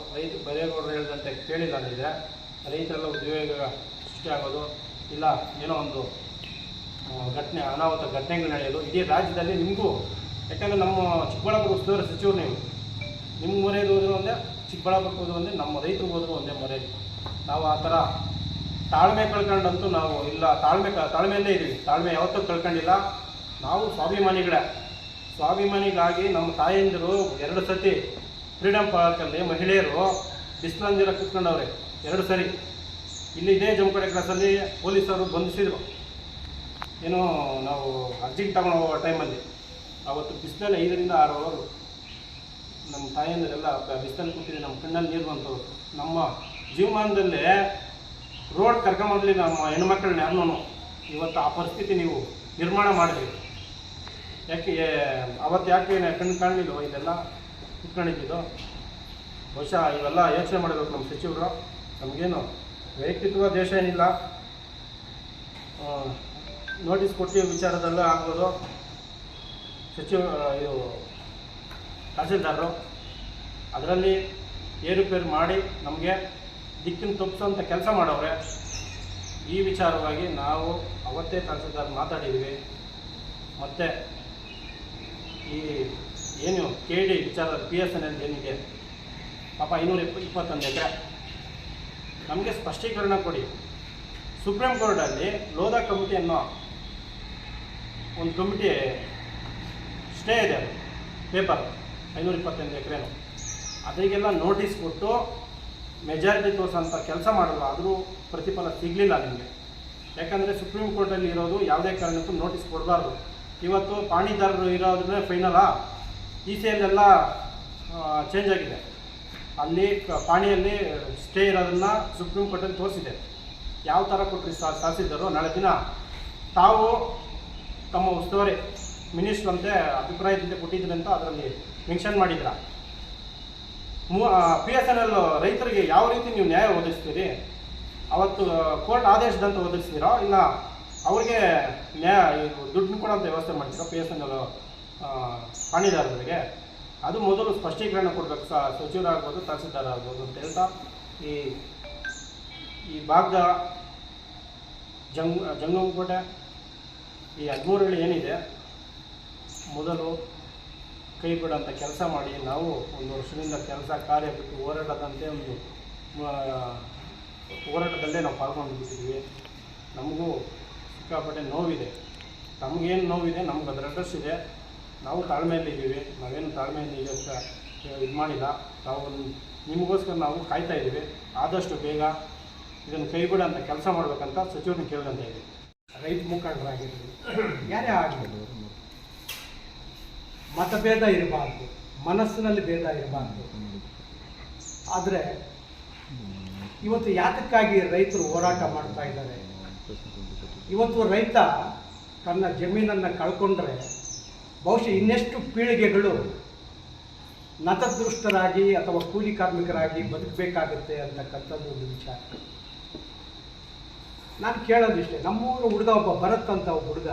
[SPEAKER 3] ಬರೇಗೌಡರು ಹೇಳಿದಂತೆ ಕೇಳಿಲ್ಲ ಅಂದಿದ್ರೆ ರೈತರೆಲ್ಲ ಉದ್ಯೋಗ ಸೃಷ್ಟಿಯಾಗೋದು, ಇಲ್ಲ ಏನೋ ಒಂದು ಅನಾಹುತ ಘಟನೆಗಳು ನಡೆಯೋದು ಇಡೀ ರಾಜ್ಯದಲ್ಲಿ. ನಿಮಗೂ ಯಾಕಂದರೆ ನಮ್ಮ ಚಿಕ್ಕಬಳ್ಳಾಪುರ ಉಸ್ತುವಾರಿ ಸಚಿವರು ನಿಮ್ಮ ಮೊರೆದು ಹೋದರೂ ಒಂದೇ, ಚಿಕ್ಕಬಳ್ಳಾಪುರಕ್ಕೆ ಹೋದ್ರು ಒಂದೇ, ನಮ್ಮ ರೈತರಿಗೆ ಹೋದರೂ ಒಂದೇ ಮೊರೆ. ನಾವು ಆ ಥರ ತಾಳ್ಮೆ ಕಳ್ಕೊಂಡಂತೂ ನಾವು ಇಲ್ಲ, ತಾಳ್ಮೆಯಲ್ಲೇ ಇದ್ದೀವಿ. ತಾಳ್ಮೆ ಯಾವತ್ತೂ ಕಳ್ಕೊಂಡಿಲ್ಲ. ನಾವು ಸ್ವಾಭಿಮಾನಿಗಾಗಿ ನಮ್ಮ ತಾಯಂದಿರು 2 ಸತಿ ಫ್ರೀಡಮ್ ಪಾರ್ಕಲ್ಲಿ ಮಹಿಳೆಯರು ಬಿಸಿಲಂಜೆಲ್ಲ ಕೂತ್ಕೊಂಡವ್ರೆ 2 ಸರಿ. ಇಲ್ಲಿ ಇದೇ ಜಮಖಂಡಿ ಕ್ರಾಸಲ್ಲಿ ಪೊಲೀಸರು ಬಂಧಿಸಿದ್ರು. ಏನೋ ನಾವು ಅರ್ಜಿಗೆ ತಗೊಂಡು ಹೋಗೋ ಟೈಮಲ್ಲಿ ಆವತ್ತು ಬಿಸಿಲಲ್ಲಿ 5 ರಿಂದ 6 ಅವರು ನಮ್ಮ ತಾಯಂದಿರೆಲ್ಲ ಬಿಸಿಲಲ್ಲಿ ಕೂತಿದ್ವಿ. ನಮ್ಮ ಕಣ್ಣಲ್ಲಿ ನೀರು ಬಂತು. ನಮ್ಮ ಜೀವಮಾನದಲ್ಲೇ ರೋಡ್ ಕರ್ಕೊಂಬಂದ್ಲಿ ನಮ್ಮ ಹೆಣ್ಮಕ್ಳನ್ನ ಯಾರನ್ನೂ. ಇವತ್ತು ಆ ಪರಿಸ್ಥಿತಿ ನೀವು ನಿರ್ಮಾಣ ಮಾಡಿದ್ರಿ. ಯಾಕೆ ಕಣ್ಣು ಕಾಣಲಿಲ್ಲ ಇದೆಲ್ಲ ಕುತ್ಕೊಂಡಿದ್ದು? ಬಹುಶಃ ಇವೆಲ್ಲ ಯೋಚನೆ ಮಾಡಬೇಕು ನಮ್ಮ ಸಚಿವರು. ನಮಗೇನು ವೈಯಕ್ತಿಕ ದೇಶ ಏನಿಲ್ಲ, ನೋಟಿಸ್ ಕೊಟ್ಟಿರೋ ವಿಚಾರದಲ್ಲ ಆಗ್ಬೋದು. ಇದು ತಹಸೀಲ್ದಾರರು ಅದರಲ್ಲಿ ಏರುಪೇರು ಮಾಡಿ ನಮಗೆ ದಿಕ್ಕನ್ನು ತಪ್ಪಿಸೋಂಥ ಕೆಲಸ ಮಾಡವ್ರೆ. ಈ ವಿಚಾರವಾಗಿ ನಾವು ಅವತ್ತೇ ತಹಸೀಲ್ದಾರ್ ಮಾತಾಡಿದ್ವಿ. ಮತ್ತು ಈ ಏನು KD ವಿಚಾರ PSNL ಏನಿದೆ ಪಾಪ 521 ಎಕರೆ ನಮಗೆ ಸ್ಪಷ್ಟೀಕರಣ ಕೊಡಿ. ಸುಪ್ರೀಂ ಕೋರ್ಟಲ್ಲಿ ಲೋಧಾ ಕಮಿಟಿ ಅನ್ನೋ ಒಂದು ಕಮಿಟಿ ಸ್ಟೇ ಇದೆ, ಪೇಪರ್ 521 ಎಕರೆನೂ ಅದರಿಗೆಲ್ಲ ನೋಟಿಸ್ ಕೊಟ್ಟು ಮೆಜಾರಿಟಿ ತೋರಿಸೋಂಥ ಕೆಲಸ ಮಾಡಿದ್ರು. ಆದರೂ ಪ್ರತಿಫಲ ಸಿಗಲಿಲ್ಲ ನಿಮಗೆ. ಯಾಕಂದರೆ ಸುಪ್ರೀಂ ಕೋರ್ಟಲ್ಲಿ ಇರೋದು ಯಾವುದೇ ಕಾರಣಕ್ಕೂ ನೋಟಿಸ್ ಕೊಡಬಾರ್ದು. ಇವತ್ತು ಪಾಣಿದಾರರು ಇರೋದ್ರೆ ಫೈನಲಾ ECL ಚೇಂಜ್ ಆಗಿದೆ. ಅಲ್ಲಿ ಪಾಣಿಯಲ್ಲಿ ಸ್ಟೇ ಇರೋದನ್ನು ಸುಪ್ರೀಂ ಕೋರ್ಟಲ್ಲಿ ತೋರಿಸಿದೆ. ಯಾವ ಥರ ಕೊಟ್ಟರು ತಹಸೀಲ್ದಾರು ನಾಳೆ ದಿನ ತಾವು ತಮ್ಮ ಉಸ್ತುವಾರಿ ಮಿನಿಸ್ಟ್ರು ಅಂತೆ ಅಭಿಪ್ರಾಯದಿಂದ ಕೊಟ್ಟಿದ್ರಿ ಅಂತ ಅದರಲ್ಲಿ ಮೆನ್ಷನ್ ಮಾಡಿದ್ರ. PSNL ರೈತರಿಗೆ ಯಾವ ರೀತಿ ನೀವು ನ್ಯಾಯ ಒದಗಿಸ್ತೀರಿ? ಅವತ್ತು ಕೋರ್ಟ್ ಆದೇಶದಂತ ಒದಗಿಸ್ತೀರೋ ಇಲ್ಲ ಅವ್ರಿಗೆ ದುಡ್ಡು ಕೊಡೋಂಥ ವ್ಯವಸ್ಥೆ ಮಾಡ್ತೀರೋ PSNL ಪಾಣಿದಾರರಿಗೆ? ಅದು ಮೊದಲು ಸ್ಪಷ್ಟೀಕರಣ ಕೊಡಬೇಕು. ಸಚಿವರಾಗ್ಬೋದು, ತಹಸೀಲ್ದಾರ್ ಆಗ್ಬೋದು ಅಂತ ಹೇಳ್ತಾ ಈ ಭಾಗದ ಜಂಗಮಕೋಟೆ ಈ 13 ಹಳ್ಳಿ ಏನಿದೆ ಮೊದಲು ಕೈ ಬಿಡೋಂಥ ಕೆಲಸ ಮಾಡಿ. ನಾವು 1 ವರ್ಷದಿಂದ ಕೆಲಸ ಕಾರ್ಯ ಬಿಟ್ಟು ಹೋರಾಟದಂತೆ ಒಂದು ಹೋರಾಟದಲ್ಲೇ ನಾವು ಪಾಲ್ಗೊಂಡಿದ್ದೀವಿ. ನಮಗೂ ಸಿಕ್ಕಾಪಟ್ಟೆ ನೋವಿದೆ. ನಮಗೇನು ನೋವಿದೆ ನಮ್ಗೆ ಅದರ ಅಡ್ರೆಸ್ ಇದೆ. ನಾವು ತಾಳ್ಮೆಯಲ್ಲಿದ್ದೀವಿ. ನಾವೇನು ತಾಳ್ಮೆಯಿಂದ ಇದು ಮಾಡಿಲ್ಲ. ನಾವು ನಿಮಗೋಸ್ಕರ ನಾವು ಕಾಯ್ತಾ ಇದ್ದೀವಿ. ಆದಷ್ಟು ಬೇಗ ಇದನ್ನು ಕೈ ಬಿಡೋಂಥ ಕೆಲಸ ಮಾಡಬೇಕಂತ ಸಚಿವರನ್ನ ಕೇಳ್ಕೊಂತ ಇದ್ದೀವಿ.
[SPEAKER 5] ರೈತ ಮುಖಂಡರಾಗಿರಲಿ, ಯಾರೇ ಆಗಲಿ, ಮತಭೇದ ಇರಬಾರ್ದು, ಮನಸ್ಸಿನಲ್ಲಿ ಭೇದ ಇರಬಾರ್ದು. ಆದರೆ ಇವತ್ತು ಯಾತಕ್ಕಾಗಿ ರೈತರು ಹೋರಾಟ ಮಾಡ್ತಾ ಇದ್ದಾರೆ? ಇವತ್ತು ರೈತ ತನ್ನ ಜಮೀನನ್ನು ಕಳ್ಕೊಂಡ್ರೆ ಬಹುಶಃ ಇನ್ನೆಷ್ಟು ಪೀಳಿಗೆಗಳು ನತದೃಷ್ಟರಾಗಿ ಅಥವಾ ಕೂಲಿ ಕಾರ್ಮಿಕರಾಗಿ ಬದುಕಬೇಕಾಗುತ್ತೆ ಅಂತಕ್ಕಂಥದ್ದು ಒಂದು ವಿಚಾರ. ನಾನು ಕೇಳೋದಿಷ್ಟೇ, ನಮ್ಮೂರು ಹುಡುಗ ಒಬ್ಬ ಭರತ್ ಅಂತ ಒಬ್ಬ ಹುಡುಗ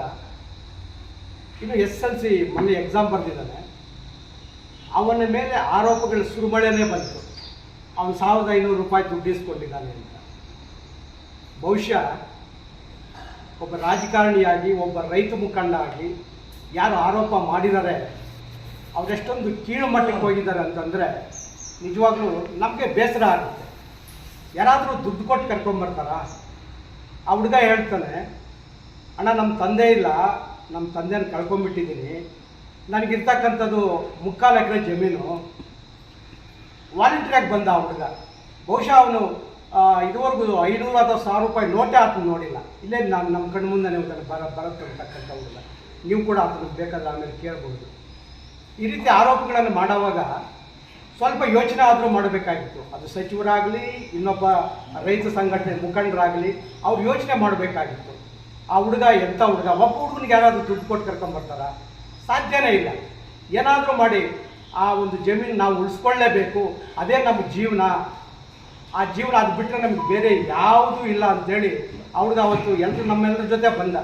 [SPEAKER 5] ಇನ್ನು SLC ಮೊನ್ನೆ ಎಕ್ಸಾಮ್ ಬರೆದಿದ್ದಾನೆ. ಅವನ ಮೇಲೆ ಆರೋಪಗಳ ಸುರುಮಳೆನೇ ಬಂತು. ಅವನು 1500 ರೂಪಾಯಿ ದುಡ್ಡು ಇಸ್ಕೊಂಡಿದ್ದಾನೆ ಅಂತ. ಬಹುಶಃ ಒಬ್ಬ ರಾಜಕಾರಣಿಯಾಗಿ, ಒಬ್ಬ ರೈತ ಮುಖಂಡ ಆಗಿ ಯಾರು ಆರೋಪ ಮಾಡಿದ್ದಾರೆ ಅವರೆಷ್ಟೊಂದು ಕೀಳು ಮಟ್ಟಕ್ಕೆ ಹೋಗಿದ್ದಾರೆ ಅಂತಂದರೆ ನಿಜವಾಗ್ಲೂ ನಮಗೆ ಬೇಸರ ಆಗುತ್ತೆ. ಯಾರಾದರೂ ದುಡ್ಡು ಕೊಟ್ಟು ಕರ್ಕೊಂಬರ್ತಾರ? ಆ ಹುಡುಗ ಹೇಳ್ತಾನೆ, ಅಣ್ಣ ನಮ್ಮ ತಂದೆ ಇಲ್ಲ, ನಮ್ಮ ತಂದೆನ ಕಳ್ಕೊಂಬಿಟ್ಟಿದ್ದೀನಿ, ನನಗಿರ್ತಕ್ಕಂಥದ್ದು 3/4 ಎಕರೆ ಜಮೀನು. ವಾಲಂಟಿಯರಾಗಿ ಬಂದ ಆ ಹುಡುಗ. ಬಹುಶಃ ಅವನು ಇದುವರೆಗೂ 500 ಅಥವಾ 1000 ರೂಪಾಯಿ ನೋಟೇ ಆತನ ನೋಡಿಲ್ಲ. ಇಲ್ಲೇ ನಮ್ಮ ಕಣ್ಣು ಮುಂದೆ ಬರುತ್ತೆ ಅಂತಕ್ಕಂಥ ಹುಡುಗ. ನೀವು ಕೂಡ ಆತನಿಗೆ ಬೇಕಾದ್ರೆ ಆಮೇಲೆ ಕೇಳ್ಬೋದು. ಈ ರೀತಿ ಆರೋಪಗಳನ್ನು ಮಾಡುವಾಗ ಸ್ವಲ್ಪ ಯೋಚನೆ ಆದರೂ ಮಾಡಬೇಕಾಗಿತ್ತು. ಅದು ಸಚಿವರಾಗಲಿ, ಇನ್ನೊಬ್ಬ ರೈತ ಸಂಘಟನೆ ಮುಖಂಡರಾಗಲಿ, ಅವ್ರು ಯೋಚನೆ ಮಾಡಬೇಕಾಗಿತ್ತು. ಆ ಹುಡುಗ ಎಂಥ ಹುಡುಗ? ಒಬ್ಬ ಹುಡುಗನಿಗೆ ಯಾರಾದರೂ ದುಡ್ಡು ಕೊಟ್ಟು ಕರ್ಕೊಂಬರ್ತಾರ? ಸಾಧ್ಯನೇ ಇಲ್ಲ. ಏನಾದರೂ ಮಾಡಿ ಆ ಒಂದು ಜಮೀನು ನಾವು ಉಳಿಸ್ಕೊಳ್ಳೇಬೇಕು, ಅದೇ ನಮ್ಮ ಜೀವನ. ಆ ಜೀವನ ಅದು ಬಿಟ್ಟರೆ ನಮ್ಗೆ ಬೇರೆ ಯಾವುದೂ ಇಲ್ಲ ಅಂಥೇಳಿ ಆ ಹುಡುಗ ಅವತ್ತು ನಮ್ಮೆಲ್ಲರ ಜೊತೆ ಬಂದ.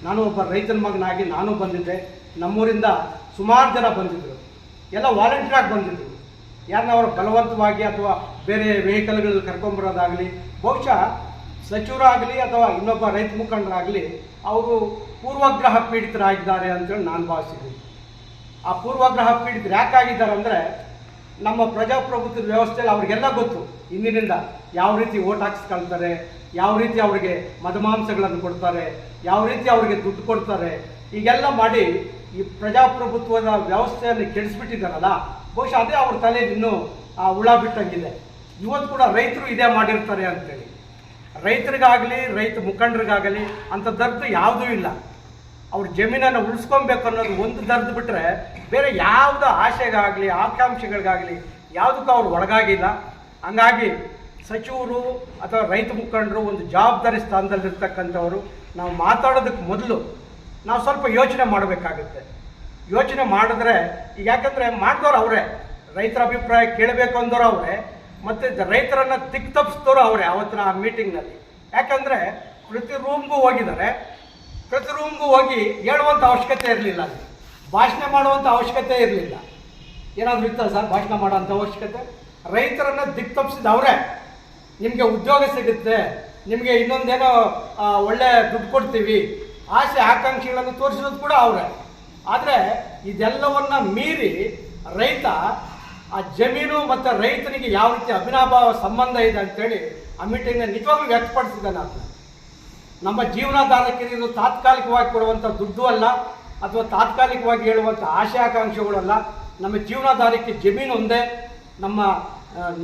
[SPEAKER 5] ನಾನು ಒಬ್ಬ ರೈತನ ಮಗನಾಗಿ ನಾನು ಬಂದಿದ್ದೆ. ನಮ್ಮೂರಿಂದ ಸುಮಾರು ಜನ ಬಂದಿದ್ದರು. ಎಲ್ಲ ವಾಲಂಟಿಯರಾಗಿ ಬಂದಿದ್ದರು. ಯಾರನ್ನ ಅವರು ಬಲವಂತವಾಗಿ ಅಥವಾ ಬೇರೆ ವೆಹಿಕಲ್ಗಳಲ್ಲಿ ಕರ್ಕೊಂಬರೋದಾಗಲಿ, ಬಹುಶಃ ಸಚಿವರಾಗಲಿ ಅಥವಾ ಇನ್ನೊಬ್ಬ ರೈತ ಮುಖಂಡರಾಗಲಿ ಅವರು ಪೂರ್ವಗ್ರಹ ಪೀಡಿತರಾಗಿದ್ದಾರೆ ಅಂತೇಳಿ ನಾನು ಭಾವಿಸಿದ್ದೀನಿ. ಆ ಪೂರ್ವಗ್ರಹ ಪೀಡಿತರು ಯಾಕಾಗಿದ್ದಾರೆ ಅಂದರೆ, ನಮ್ಮ ಪ್ರಜಾಪ್ರಭುತ್ವ ವ್ಯವಸ್ಥೆಯಲ್ಲಿ ಅವ್ರಿಗೆಲ್ಲ ಗೊತ್ತು ಇಂದಿನಿಂದ ಯಾವ ರೀತಿ ಓಟ್ ಹಾಕ್ಸ್ಕೊಳ್ತಾರೆ, ಯಾವ ರೀತಿ ಅವರಿಗೆ ಮದಮಾಂಸಗಳನ್ನು ಕೊಡ್ತಾರೆ, ಯಾವ ರೀತಿ ಅವರಿಗೆ ದುಡ್ಡು ಕೊಡ್ತಾರೆ. ಈಗೆಲ್ಲ ಮಾಡಿ ಈ ಪ್ರಜಾಪ್ರಭುತ್ವದ ವ್ಯವಸ್ಥೆಯನ್ನು ಕೆಡಿಸ್ಬಿಟ್ಟಿದ್ದಾರಲ್ಲ, ಬಹುಶಃ ಅದೇ ಅವ್ರ ತಲೆಯಲ್ಲಿ ಇನ್ನೂ ಹುಳ ಬಿಟ್ಟಂಗಿದೆ. ಇವತ್ತು ಕೂಡ ರೈತರು ಇದೇ ಮಾಡಿರ್ತಾರೆ ಅಂತೇಳಿ. ರೈತರಿಗಾಗಲಿ ರೈತ ಮುಖಂಡರಿಗಾಗಲಿ ಅಂಥದ್ದರ್ದು ಯಾವುದೂ ಇಲ್ಲ. ಅವ್ರ ಜಮೀನನ್ನು ಉಳಿಸ್ಕೊಬೇಕು ಅನ್ನೋದು ಒಂದು ದರ್ದು ಬಿಟ್ಟರೆ ಬೇರೆ ಯಾವುದೋ ಆಶೆಗಾಗಲಿ ಆಕಾಂಕ್ಷೆಗಳಿಗಾಗಲಿ ಯಾವುದಕ್ಕೂ ಅವ್ರು ಒಳಗಾಗಿಲ್ಲ. ಹಂಗಾಗಿ ಸಚಿವರು ಅಥವಾ ರೈತ ಮುಖಂಡರು ಒಂದು ಜವಾಬ್ದಾರಿ ಸ್ಥಾನದಲ್ಲಿರ್ತಕ್ಕಂಥವ್ರು ನಾವು ಮಾತಾಡೋದಕ್ಕೆ ಮೊದಲು ನಾವು ಸ್ವಲ್ಪ ಯೋಚನೆ ಮಾಡಬೇಕಾಗುತ್ತೆ. ಯೋಚನೆ ಮಾಡಿದ್ರೆ ಈಗ ಯಾಕಂದರೆ ಮಾಡಿದವ್ರು ಅವರೇ, ರೈತರ ಅಭಿಪ್ರಾಯ ಕೇಳಬೇಕು ಅಂದವರು ಅವರೇ, ಮತ್ತು ರೈತರನ್ನು ದಿಕ್ಕು ತಪ್ಪಿಸಿದವರು ಅವರೇ ಅವತ್ತಿನ ಆ ಮೀಟಿಂಗ್ನಲ್ಲಿ. ಯಾಕಂದರೆ ಪ್ರತಿ ರೂಮ್ಗೂ ಹೋಗಿದ್ದಾರೆ. ಪ್ರತಿ ರೂಮ್ಗೂ ಹೋಗಿ ಹೇಳುವಂಥ ಅವಶ್ಯಕತೆ ಇರಲಿಲ್ಲ, ಅಲ್ಲಿ ಭಾಷಣ ಮಾಡುವಂಥ ಅವಶ್ಯಕತೆ ಇರಲಿಲ್ಲ. ಏನಾದರೂ ಇತ್ತ ಸರ್ ಭಾಷಣ ಮಾಡೋಂಥ ಅವಶ್ಯಕತೆ? ರೈತರನ್ನು ದಿಕ್ಕು ತಪ್ಪಿಸಿದ ಅವರೇ. ನಿಮಗೆ ಉದ್ಯೋಗ ಸಿಗುತ್ತೆ, ನಿಮಗೆ ಇನ್ನೊಂದೇನೋ ಒಳ್ಳೆ ದುಡ್ಡು ಕೊಡ್ತೀವಿ ಆಸೆ ಆಕಾಂಕ್ಷೆಗಳನ್ನು ತೋರಿಸಿರೋದು ಕೂಡ ಅವರೇ. ಆದರೆ ಇದೆಲ್ಲವನ್ನ ಮೀರಿ ರೈತ ಆ ಜಮೀನು ಮತ್ತು ರೈತನಿಗೆ ಯಾವ ರೀತಿ ಅವಿನಾಭಾವ ಸಂಬಂಧ ಇದೆ ಅಂತೇಳಿ ಆ ಮೀಟಿಂಗ್ನ ನಿಜವಾಗ್ಲೂ ವ್ಯಕ್ತಪಡಿಸಿದ್ದಾನೆ. ಅಂತ ನಮ್ಮ ಜೀವನಾಧಾರಕ್ಕೆ ಇದು ತಾತ್ಕಾಲಿಕವಾಗಿ ಕೊಡುವಂಥ ದುಡ್ಡು ಅಲ್ಲ, ಅಥವಾ ತಾತ್ಕಾಲಿಕವಾಗಿ ಹೇಳುವಂಥ ಆಶೆ ಆಕಾಂಕ್ಷೆಗಳಲ್ಲ. ನಮ್ಮ ಜೀವನಾಧಾರಕ್ಕೆ ಜಮೀನು ಒಂದೇ. ನಮ್ಮ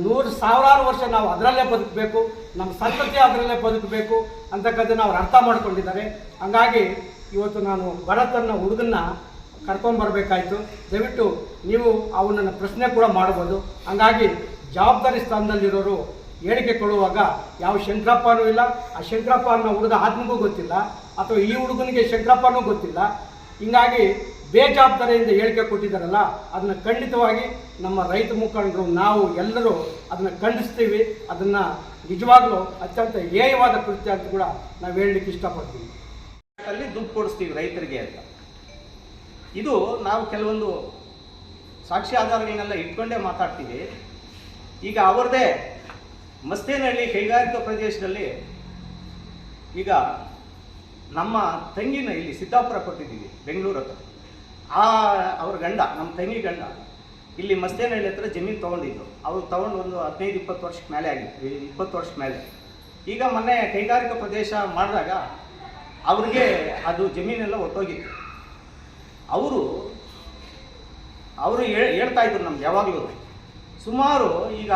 [SPEAKER 5] 100,000 ವರ್ಷ ನಾವು ಅದರಲ್ಲೇ ಬದುಕಬೇಕು, ನಮ್ಮ ಸಂತತಿ ಅದರಲ್ಲೇ ಬದುಕಬೇಕು ಅಂತಕ್ಕಂಥದ್ದು ಅವ್ರು ಅರ್ಥ ಮಾಡ್ಕೊಂಡಿದ್ದಾರೆ. ಹಂಗಾಗಿ ಇವತ್ತು ನಾನು ಭರತನ್ನ ಹುಡುಗನ್ನ ಕರ್ಕೊಂಬರ್ಬೇಕಾಯ್ತು. ದಯವಿಟ್ಟು ನೀವು ಅವನನ್ನು ಪ್ರಶ್ನೆ ಕೂಡ ಮಾಡ್ಬೋದು. ಹಂಗಾಗಿ ಜವಾಬ್ದಾರಿ ಸ್ಥಾನದಲ್ಲಿರೋರು ಹೇಳಿಕೆ ಕೊಡುವಾಗ ಯಾವ ಶಂಕರಪ್ಪನೂ ಇಲ್ಲ, ಆ ಶಂಕರಪ್ಪ ಅನ್ನೋ ಹುಡುಗ ಆತ್ಮಗೂ ಗೊತ್ತಿಲ್ಲ, ಅಥವಾ ಈ ಹುಡುಗನಿಗೆ ಶಂಕರಪ್ಪನೂ ಗೊತ್ತಿಲ್ಲ. ಹೀಗಾಗಿ ಬೇಜವಾಬ್ದಾರಿಯಿಂದ ಹೇಳಿಕೆ ಕೊಟ್ಟಿದ್ದಾರಲ್ಲ, ಅದನ್ನು ಖಂಡಿತವಾಗಿ ನಮ್ಮ ರೈತ ಮುಖಂಡರು ನಾವು ಎಲ್ಲರೂ ಅದನ್ನು ಖಂಡಿಸ್ತೀವಿ. ಅದನ್ನು ನಿಜವಾಗ್ಲೂ ಅತ್ಯಂತ ಹೇಯವಾದ ಕೃತ್ಯ ಅಂತ ಕೂಡ ನಾವು ಹೇಳಲಿಕ್ಕೆ ಇಷ್ಟಪಡ್ತೀವಿ.
[SPEAKER 4] ಅಲ್ಲಿ ದುಡ್ಡು ಕೊಡಿಸ್ತೀವಿ ರೈತರಿಗೆ ಅಂತ. ಇದು ನಾವು ಕೆಲವೊಂದು ಸಾಕ್ಷಿ ಆಧಾರಗಳನ್ನೆಲ್ಲ ಇಟ್ಕೊಂಡೇ ಮಾತಾಡ್ತೀವಿ. ಈಗ ಅವ್ರದ್ದೇ ಮಸ್ತೇನಹಳ್ಳಿ ಕೈಗಾರಿಕಾ ಪ್ರದೇಶದಲ್ಲಿ ಈಗ ನಮ್ಮ ತಂಗಿನ ಇಲ್ಲಿ ಸಿದ್ದಾಪುರ ಕೊಟ್ಟಿದ್ದೀವಿ, ಬೆಂಗಳೂರು ಹತ್ರ. ಅವ್ರ ಗಂಡ, ನಮ್ಮ ತಂಗಿ ಗಂಡ ಇಲ್ಲಿ ಮಸ್ತೇನಹಳ್ಳಿ ಹತ್ರ ಜಮೀನು ತೊಗೊಂಡಿದ್ದು. ಅವ್ರು ತೊಗೊಂಡು ಒಂದು 15-20 ವರ್ಷಕ್ಕೆ ಮೇಲೆ ಆಗಿತ್ತು, 20 ವರ್ಷದ ಮೇಲೆ. ಈಗ ಮೊನ್ನೆ ಕೈಗಾರಿಕಾ ಪ್ರದೇಶ ಮಾಡಿದಾಗ ಅವ್ರಿಗೆ ಅದು ಜಮೀನೆಲ್ಲ ಒಟ್ಟೋಗಿತ್ತು. ಅವರು ಹೇಳ್ತಾ ಇದ್ರು ನಮ್ಗೆ ಯಾವಾಗಲೂ, ಸುಮಾರು ಈಗ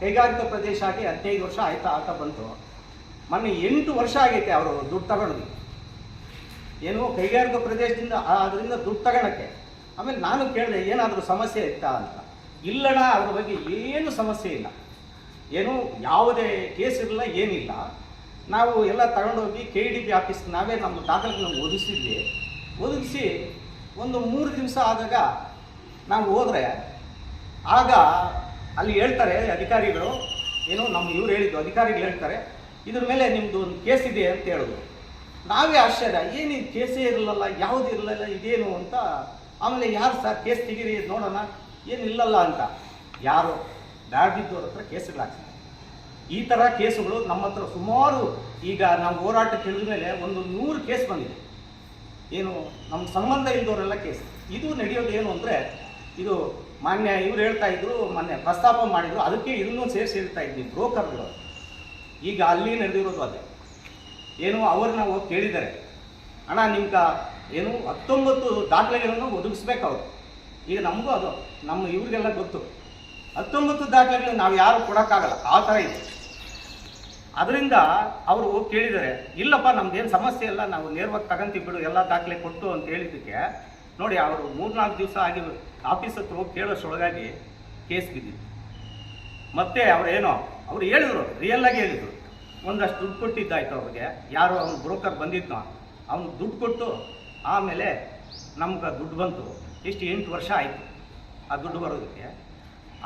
[SPEAKER 4] ಕೈಗಾರಿಕಾ ಪ್ರದೇಶ ಆಗಿ 15 ವರ್ಷ ಆಗ್ತಾ ಬಂತು. ಮೊನ್ನೆ 8 ವರ್ಷ ಆಗೈತೆ ಅವರು ದುಡ್ಡು ತಗೊಳ್ಳೋದು. ಏನು ಕೈಗಾರಿಕಾ ಪ್ರದೇಶದಿಂದ ಅದರಿಂದ ದುಡ್ಡು ತಗೊಳಕ್ಕೆ. ಆಮೇಲೆ ನಾನು ಕೇಳಿದೆ ಏನಾದರೂ ಸಮಸ್ಯೆ ಇತ್ತಾ ಅಂತ. ಇಲ್ಲಣ್ಣ, ಅದ್ರ ಬಗ್ಗೆ ಏನು ಸಮಸ್ಯೆ ಇಲ್ಲ, ಏನು ಯಾವುದೇ ಕೇಸ್ ಇರಲಿಲ್ಲ, ಏನಿಲ್ಲ. ನಾವು ಎಲ್ಲ ತಗೊಂಡೋಗಿ KDB ಆಫೀಸ್ಗೆ ನಾವೇ ನಮ್ಮ ದಾಖಲೆಗಳನ್ನು ಒದಗಿಸಿ ಒಂದು 3 ದಿವಸ ಆದಾಗ ನಾವು ಹೋದರೆ ಆಗ ಅಲ್ಲಿ ಹೇಳ್ತಾರೆ ಅಧಿಕಾರಿಗಳು, ಏನು ನಮ್ಮ ಇವ್ರು ಹೇಳಿದ್ದು ಅಧಿಕಾರಿಗಳು ಹೇಳ್ತಾರೆ, ಇದ್ರ ಮೇಲೆ ನಿಮ್ಮದು ಒಂದು ಕೇಸ್ ಇದೆ ಅಂತ ಹೇಳಿದ್ರು. ನಾವೇ ಆಶ್ಚರ್ಯ, ಏನಿದು ಕೇಸೇ ಇರಲಿಲ್ಲ, ಯಾವುದು ಇರಲಿಲ್ಲ, ಇದೇನು ಅಂತ. ಆಮೇಲೆ ಯಾರು ಸರ್ ಕೇಸ್ ತೆಗೀರಿ ನೋಡೋಣ, ಏನಿಲ್ಲಲ್ಲ ಅಂತ. ಯಾರು ಬ್ಯಾಡ್ದಿದ್ದವ್ರ ಹತ್ರ ಕೇಸುಗಳಾಗ್ತದೆ. ಈ ಥರ ಕೇಸುಗಳು ನಮ್ಮ ಹತ್ರ ಸುಮಾರು, ಈಗ ನಾವು ಹೋರಾಟಕ್ಕೆ ಇಳಿದ ಮೇಲೆ ಒಂದು 100 ಕೇಸ್ ಬಂದಿದೆ. ಏನು ನಮ್ಮ ಸಂಬಂಧ ಇಲ್ಲದವರೆಲ್ಲ ಕೇಸ್. ಇದು ನಡೆಯೋದು ಏನು ಅಂದರೆ, ಇದು ಮಾನ್ಯ ಇವ್ರು ಹೇಳ್ತಾ ಇದ್ರು, ಮೊನ್ನೆ ಪ್ರಸ್ತಾಪ ಮಾಡಿದ್ರು, ಅದಕ್ಕೆ ಇದನ್ನೂ ಸೇರಿಸಿ ಹೇಳ್ತಾ ಇದ್ವಿ ಬ್ರೋಕರ್ಗಳು. ಈಗ ಅಲ್ಲಿ ನಡೆದಿರೋದು ಅದೇ. ಏನು ಅವ್ರನ್ನ ಹೋಗಿ ಕೇಳಿದ್ದಾರೆ, ಅಣ್ಣ ನಿಮ್ಗೆ ಏನು 19 ದಾಖಲೆಗಳನ್ನು ಒದಗಿಸ್ಬೇಕು ಅವರು. ಈಗ ನಮಗೂ ಅದು ನಮ್ಮ ಇವ್ರಿಗೆಲ್ಲ ಗೊತ್ತು, 19 ದಾಖಲೆಗಳು ನಾವು ಯಾರು ಕೊಡೋಕ್ಕಾಗಲ್ಲ, ಆ ಥರ ಇದೆ. ಅದರಿಂದ ಅವರು ಹೋಗಿ ಕೇಳಿದ್ದಾರೆ, ಇಲ್ಲಪ್ಪ ನಮ್ದೇನು ಸಮಸ್ಯೆ ಇಲ್ಲ, ನಾವು ನೇರವಾಗಿ ತಗೊಂತೀವಿ ಬಿಡು, ಎಲ್ಲ ದಾಖಲೆ ಕೊಟ್ಟು ಅಂತ ಹೇಳಿದ್ದಕ್ಕೆ ನೋಡಿ ಅವರು 3-4 ದಿವಸ ಆಗಿ ಆಫೀಸ್ ಹತ್ರ ಹೋಗಿ ಕೇಳೋಷ್ಟೊಳಗಾಗಿ ಕೇಸ್ ಬಿದ್ದಿತ್ತು. ಮತ್ತೆ ಅವ್ರು ಹೇಳಿದ್ರು, ರಿಯಲ್ಲಾಗಿ ಹೇಳಿದರು, ಒಂದಷ್ಟು ದುಡ್ಡು ಕೊಟ್ಟಿದ್ದಾಯ್ತು ಅವ್ರಿಗೆ. ಯಾರು ಅವ್ನು ಬ್ರೋಕರ್ ಬಂದಿದ್ನೋ ಅವ್ನು ದುಡ್ಡು ಕೊಟ್ಟು ಆಮೇಲೆ ನಮ್ಗೆ ದುಡ್ಡು ಬಂತು. ಎಷ್ಟು 8 ವರ್ಷ ಆಯಿತು ಆ ದುಡ್ಡು ಬರೋದಕ್ಕೆ.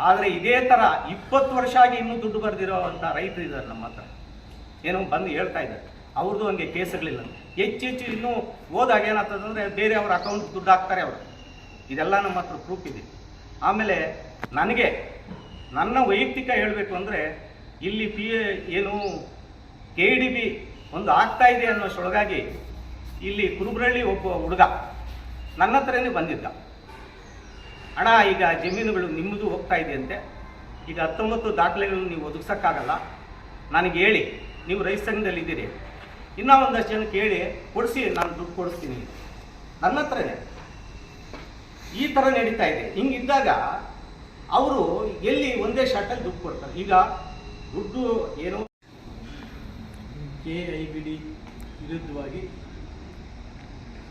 [SPEAKER 4] ಆದರೆ ಇದೇ ಥರ 20 ವರ್ಷ ಆಗಿ ಇನ್ನೂ ದುಡ್ಡು ಬರೆದಿರೋ ಅಂಥ ರೈತರು ಇದ್ದಾರೆ ನಮ್ಮ ಹತ್ರ. ಏನೋ ಬಂದು ಹೇಳ್ತಾ ಇದ್ದಾರೆ, ಅವ್ರದ್ದು ಹಂಗೆ ಕೇಸುಗಳಿಲ್ಲ. ಹೆಚ್ಚು ಇನ್ನೂ ಹೋದಾಗ ಏನಾಗ್ತದಂದರೆ ಬೇರೆ ಅವ್ರ ಅಕೌಂಟ್ ದುಡ್ಡು ಹಾಕ್ತಾರೆ ಅವರು. ಇದೆಲ್ಲ ನಮ್ಮ ಹತ್ರ ಪ್ರೂಫ್ ಇದೆ. ಆಮೇಲೆ ನನಗೆ ನನ್ನ ವೈಯಕ್ತಿಕ ಹೇಳಬೇಕು ಅಂದರೆ, ಇಲ್ಲಿ ಏನು KDB ಒಂದು ಆಗ್ತಾ ಇದೆ ಅನ್ನೋಷ್ಟೊಳಗಾಗಿ ಇಲ್ಲಿ ಕುರುಬ್ರಳ್ಳಿ ಒಬ್ಬ ಹುಡುಗ ನನ್ನ ಹತ್ರನೇ ಬಂದಿದ್ದ, ಅಣ್ಣ ಈಗ ಜಮೀನುಗಳು ನಿಮ್ಮದು ಹೋಗ್ತಾ ಇದೆಯಂತೆ, ಈಗ 19 ದಾಖಲೆಗಳನ್ನು ನೀವು ಒದಗಿಸೋಕ್ಕಾಗಲ್ಲ, ನನಗೆ ಹೇಳಿ, ನೀವು ರೈತ ಸಂಘದಲ್ಲಿ ಇದ್ದೀರಿ, ಇನ್ನೂ ಒಂದಷ್ಟು ಜನಕ್ಕೆ ಹೇಳಿ ಕೊಡಿಸಿ, ನಾನು ದುಡ್ಡು ಕೊಡಿಸ್ತೀನಿ. ನನ್ನ ಹತ್ರನೇ ಈ ಥರ ನಡೀತಾ ಇದೆ. ಹಿಂಗಿದ್ದಾಗ ಅವರು ಎಲ್ಲಿ ಒಂದೇ ಶಾಟಲ್ಲಿ ದುಡ್ಡು ಕೊಡ್ತಾರೆ. ಈಗ ದುಡ್ಡು ಏನು
[SPEAKER 6] KIBD ವಿರುದ್ಧವಾಗಿ